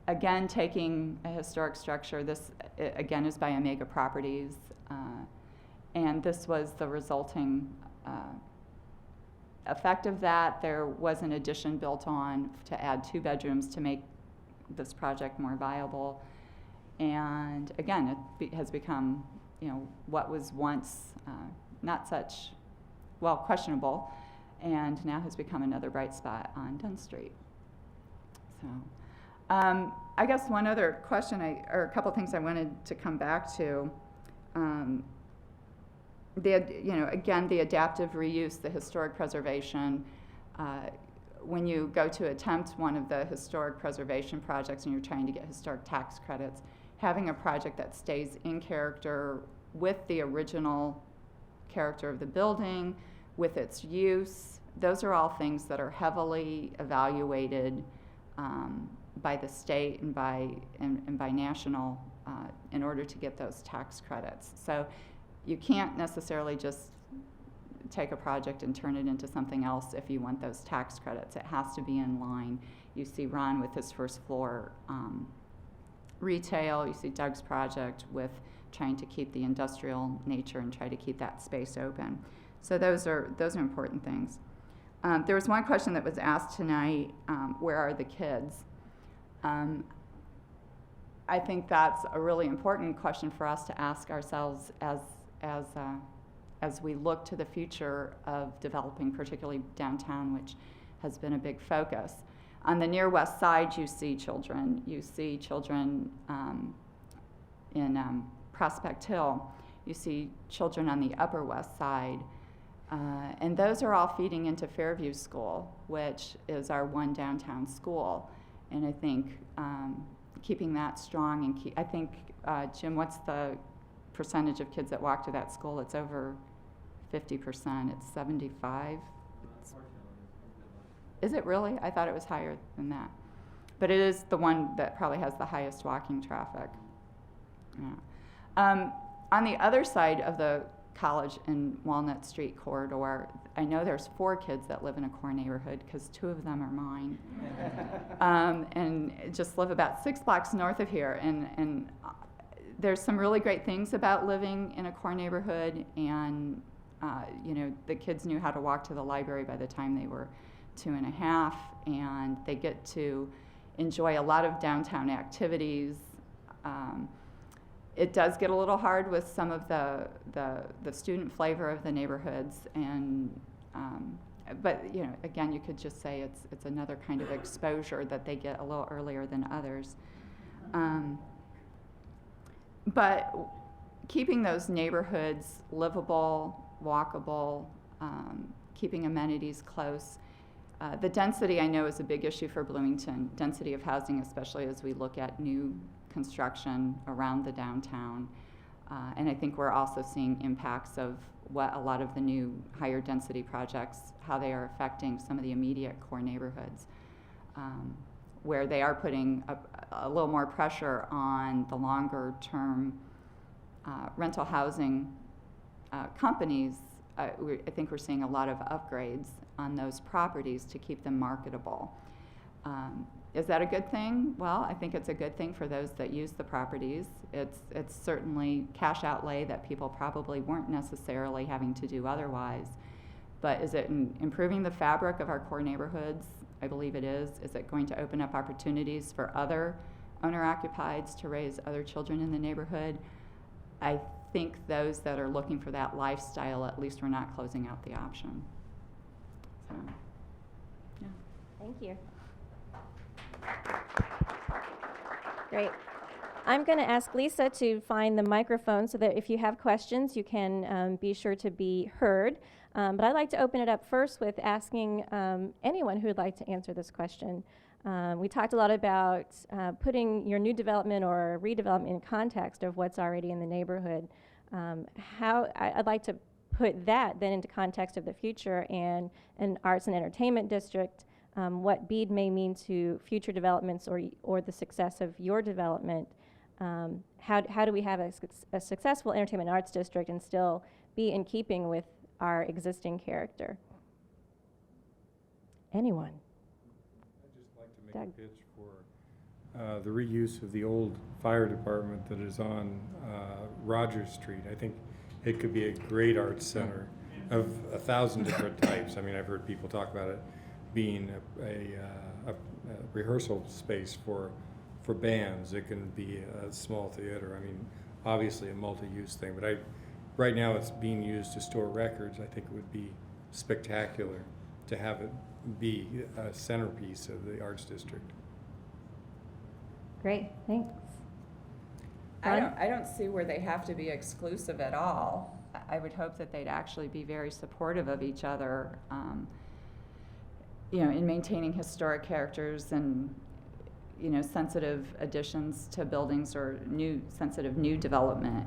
again taking a historic structure. This again is by Omega Properties, and this was the resulting effect of that. There was an addition built on to add 2 bedrooms to make this project more viable, and again it has become, you know, what was once not such, well, questionable, and now has become another bright spot on 10th Street. So I guess one other question, or a couple things I wanted to come back to. Again, the adaptive reuse, the historic preservation. When you go to attempt one of the historic preservation projects and you're trying to get historic tax credits, having a project that stays in character with the original character of the building, with its use, those are all things that are heavily evaluated by the state and by national in order to get those tax credits. So you can't necessarily just take a project and turn it into something else if you want those tax credits. It has to be in line. You see Ron with his first floor retail. You see Doug's project with trying to keep the industrial nature and try to keep that space open. So those are important things. There was one question that was asked tonight, where are the kids? I think that's a really important question for us to ask ourselves as we look to the future of developing, particularly downtown, which has been a big focus. On the near west side, you see children. You see children in Prospect Hill. You see children on the upper west side. And those are all feeding into Fairview School, which is our one downtown school. And I think keeping that strong and I think, Jim, what's the percentage of kids that walk to that school? It's over 50%. It's 75. Is it really? I thought it was higher than that. But it is the one that probably has the highest walking traffic. Yeah. On the other side of the college and Walnut Street corridor, I know there's 4 kids that live in a core neighborhood because 2 of them are mine. And just live about 6 blocks north of here. And there's some really great things about living in a core neighborhood, and the kids knew how to walk to the library by the time they were 2.5, and they get to enjoy a lot of downtown activities. It does get a little hard with some of the student flavor of the neighborhoods, and but again, you could just say it's another kind of exposure that they get a little earlier than others. But keeping those neighborhoods livable, walkable, keeping amenities close. The density, I know, is a big issue for Bloomington, density of housing, especially as we look at new construction around the downtown. And I think we're also seeing impacts of what a lot of the new higher density projects, how they are affecting some of the immediate core neighborhoods, where they are putting a little more pressure on the longer term rental housing companies. I think we're seeing a lot of upgrades on those properties to keep them marketable. Is that a good thing? Well, I think it's a good thing for those that use the properties. It's certainly cash outlay that people probably weren't necessarily having to do otherwise. But is it improving the fabric of our core neighborhoods? I believe it is. Is it going to open up opportunities for other owner-occupieds to raise other children in the neighborhood? I think those that are looking for that lifestyle, at least we're not closing out the option. So, yeah. Thank you. Great. I'm going to ask Lisa to find the microphone so that if you have questions, you can be sure to be heard. But I'd like to open it up first with asking anyone who would like to answer this question. We talked a lot about putting your new development or redevelopment in context of what's already in the neighborhood. I'd like to put that then into context of the future and an arts and entertainment district, what BEAD may mean to future developments or the success of your development, how do we have a successful entertainment arts district and still be in keeping with our existing character? Anyone? I'd just like to make Doug. a pitch for the reuse of the old fire department that is on Rogers Street. I think it could be a great arts center of 1,000 different types. I mean, I've heard people talk about it being a rehearsal space for bands. It can be a small theater. I mean, obviously a multi-use thing, but right now it's being used to store records. I think it would be spectacular to have it be a centerpiece of the arts district. Great, thanks. I don't see where they have to be exclusive at all. I would hope that they'd actually be very supportive of each other, in maintaining historic characters and, sensitive additions to buildings or sensitive new development,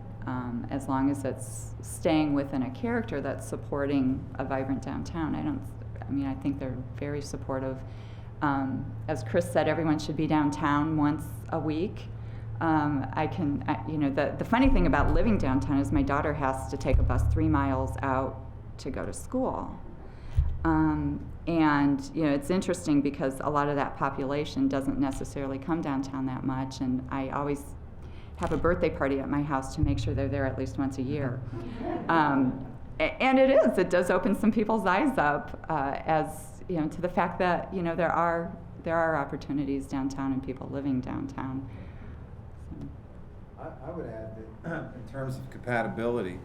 as long as it's staying within a character that's supporting a vibrant downtown. I think they're very supportive. As Chris said, everyone should be downtown once a week. The funny thing about living downtown is my daughter has to take a bus 3 miles out to go to school. It's interesting because a lot of that population doesn't necessarily come downtown that much, and I always have a birthday party at my house to make sure they're there at least once a year. And it does open some people's eyes up to the fact that, there are opportunities downtown and people living downtown. I would add that in terms of compatibility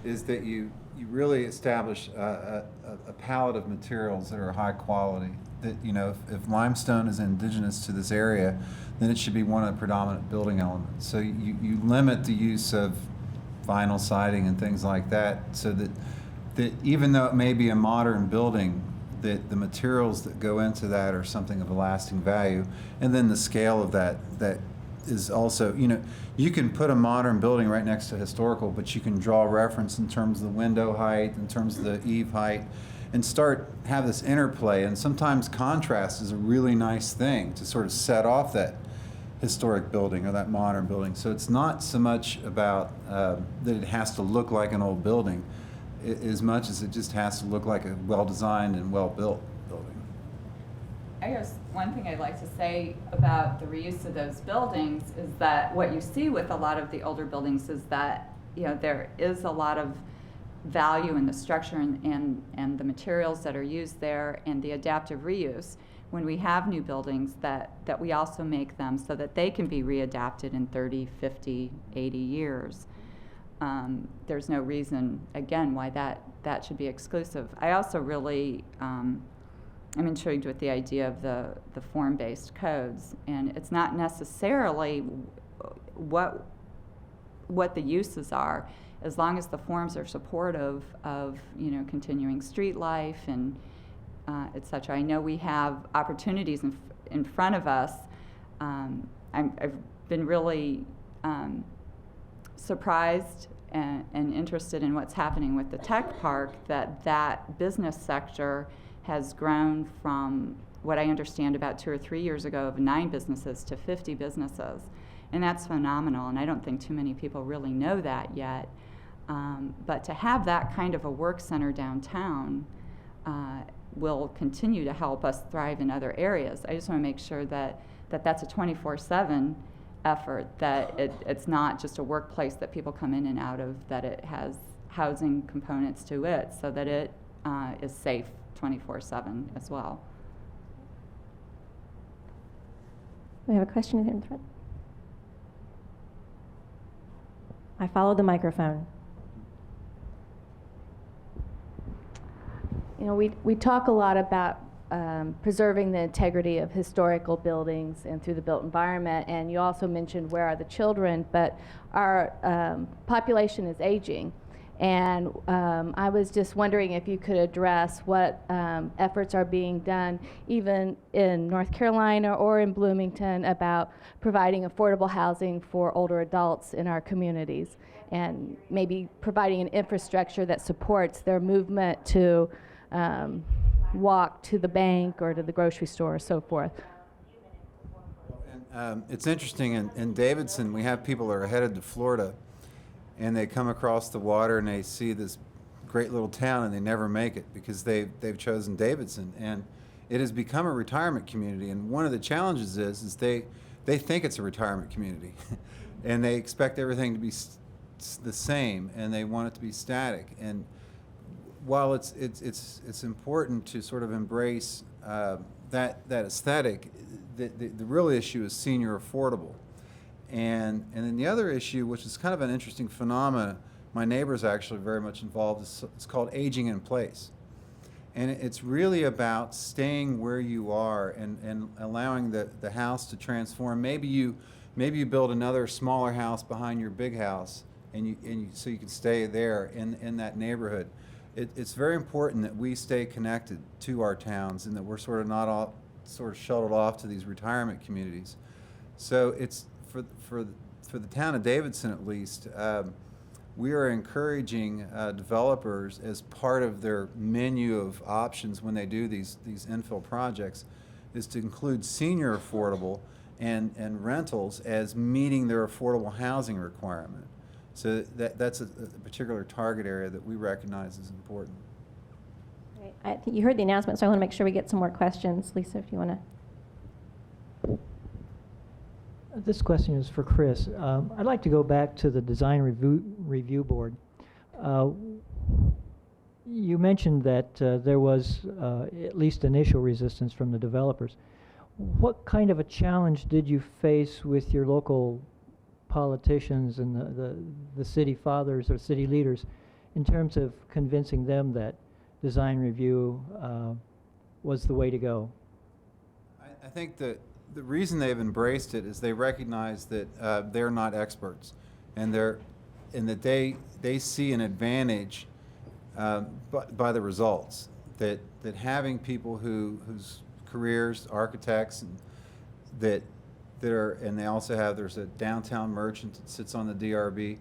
is that you really establish a palette of materials that are high quality. That, if limestone is indigenous to this area, then it should be one of the predominant building elements. So you limit the use of vinyl siding and things like that, so that even though it may be a modern building, that the materials that go into that are something of a lasting value. And then the scale of that is also, you can put a modern building right next to historical, but you can draw reference in terms of the window height, in terms of the eave height, and have this interplay. And sometimes contrast is a really nice thing to sort of set off that historic building or that modern building. So it's not so much about that it has to look like an old building, as much as it just has to look like a well-designed and well-built building. I guess one thing I'd like to say about the reuse of those buildings is that what you see with a lot of the older buildings is that, there is a lot of value in the structure and the materials that are used there and the adaptive reuse. When we have new buildings, that we also make them so that they can be readapted in 30, 50, 80 years. There's no reason, again, why that should be exclusive. I also really I'm intrigued with the idea of the form-based codes, and it's not necessarily what the uses are, as long as the forms are supportive of continuing street life and et cetera. I know we have opportunities in front of us. I've been really surprised and interested in what's happening with the tech park, that business sector has grown from what I understand about 2 or 3 years ago of 9 businesses to 50 businesses. And that's phenomenal, and I don't think too many people really know that yet. But to have that kind of a work center downtown will continue to help us thrive in other areas. I just want to make sure that that's a 24/7 effort, that it's not just a workplace that people come in and out of, that it has housing components to it so that it is safe 24/7 as well. We have a question here in the front. I followed the microphone. We talk a lot about preserving the integrity of historical buildings and through the built environment, and you also mentioned where are the children, but our population is aging, And I was just wondering if you could address what efforts are being done, even in North Carolina or in Bloomington, about providing affordable housing for older adults in our communities, and maybe providing an infrastructure that supports their movement to walk to the bank or to the grocery store or so forth. It's interesting, in Davidson, we have people that are headed to Florida, and they come across the water and they see this great little town and they never make it because they've chosen Davidson. And it has become a retirement community. And one of the challenges is they think it's a retirement community and they expect everything to be the same, and they want it to be static. And while it's important to sort of embrace that aesthetic, the real issue is senior affordable. And then the other issue, which is kind of an interesting phenomenon, my neighbor's actually very much involved, it's called aging in place. And it's really about staying where you are and allowing the house to transform. Maybe you build another smaller house behind your big house, so you can stay there in that neighborhood. It's very important that we stay connected to our towns and that we're sort of not all sort of shuttled off to these retirement communities. So it's for the town of Davidson, at least, we are encouraging developers, as part of their menu of options when they do these infill projects, is to include senior affordable and rentals as meeting their affordable housing requirement. So that's a particular target area that we recognize as important. Great. I think you heard the announcement, so I want to make sure we get some more questions. Lisa, if you want to. This question is for Chris. I'd like to go back to the design review board. You mentioned that there was at least initial resistance from the developers. What kind of a challenge did you face with your local politicians and the city fathers or city leaders in terms of convincing them that design review was the way to go? I think that the reason they've embraced it is they recognize that they're not experts, and that they see an advantage by the results. That having people whose careers, architects, and they also have, there's a downtown merchant that sits on the DRB.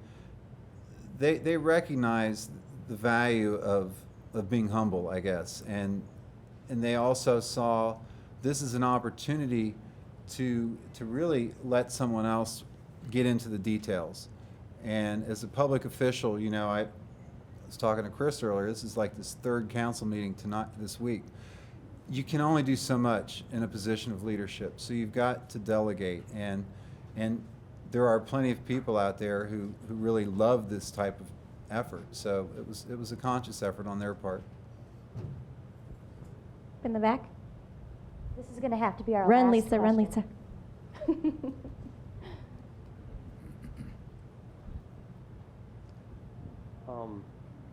They recognize the value of being humble, I guess, and they also saw this as an opportunity to really let someone else get into the details. And as a public official, you know, I was talking to Chris earlier, this is like this third council meeting this week. You can only do so much in a position of leadership, so you've got to delegate, and there are plenty of people out there who really love this type of effort, so it was a conscious effort on their part. In the back? This is going to have to be our Run, last Lisa, run, question. Lisa.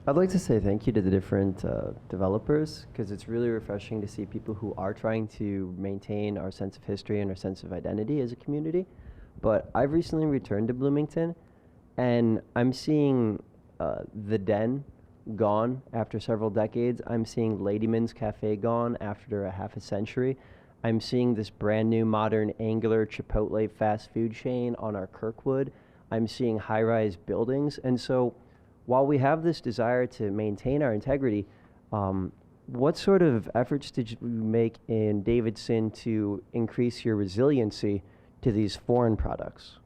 I'd like to say thank you to the different developers, because it's really refreshing to see people who are trying to maintain our sense of history and our sense of identity as a community. But I've recently returned to Bloomington, and I'm seeing the Den gone after several decades. I'm seeing Ladyman's Cafe gone after a half a century. I'm seeing this brand new modern angular Chipotle fast food chain on our Kirkwood. I'm seeing high-rise buildings. And so while we have this desire to maintain our integrity, what sort of efforts did you make in Davidson to increase your resiliency to these foreign products?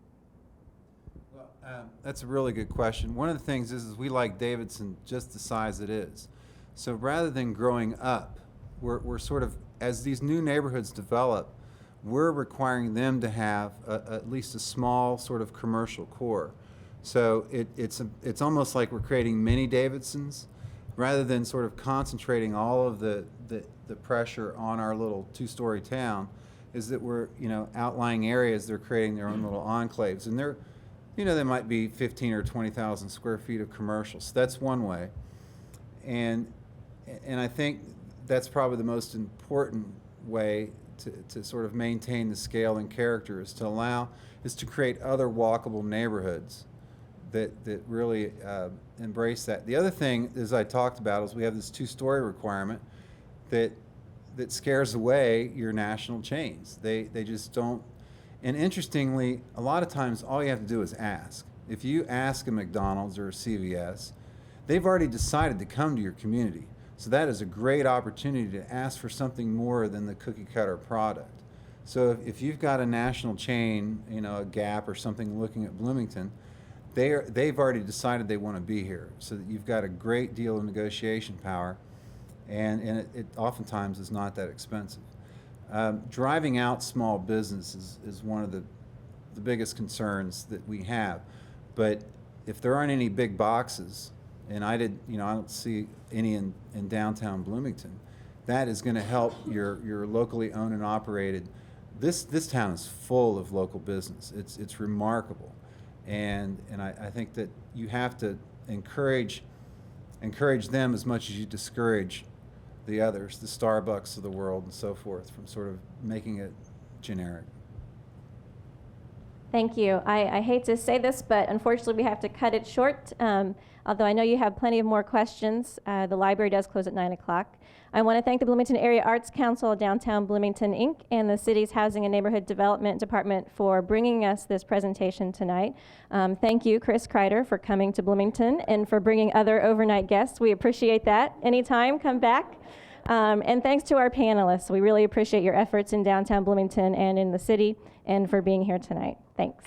Well, that's a really good question. One of the things is we like Davidson just the size it is. So rather than growing up, we're sort of, as these new neighborhoods develop, we're requiring them to have at least a small sort of commercial core. So it's almost like we're creating mini Davidsons, rather than sort of concentrating all of the pressure on our little two-story town. Is that we're, you know, outlying areas, they're creating their own little enclaves, and they're, you know, they might be 15 or 20,000 square feet of commercial. So that's one way, and I think that's probably the most important way to sort of maintain the scale and character, is to create other walkable neighborhoods that really embrace that. The other thing, as I talked about, is we have this two-story requirement that scares away your national chains. They just don't. And interestingly, a lot of times all you have to do is ask. If you ask a McDonald's or a CVS, they've already decided to come to your community. So that is a great opportunity to ask for something more than the cookie cutter product. So if you've got a national chain, you know, a Gap or something looking at Bloomington, they've already decided they want to be here. So that you've got a great deal of negotiation power, and it oftentimes is not that expensive. Driving out small businesses is one of the biggest concerns that we have. But if there aren't any big boxes, and I don't see any in downtown Bloomington, that is going to help your locally owned and operated. This town is full of local business. It's remarkable, and I think that you have to encourage them as much as you discourage the others, the Starbucks of the world and so forth, from sort of making it generic. Thank you. I hate to say this, but unfortunately we have to cut it short. Although I know you have plenty of more questions. The library does close at 9 o'clock. I want to thank the Bloomington Area Arts Council, Downtown Bloomington, Inc., and the city's Housing and Neighborhood Development Department for bringing us this presentation tonight. Thank you, Chris Kreider, for coming to Bloomington and for bringing other overnight guests. We appreciate that. Anytime, come back. And thanks to our panelists. We really appreciate your efforts in downtown Bloomington and in the city, and for being here tonight. Thanks.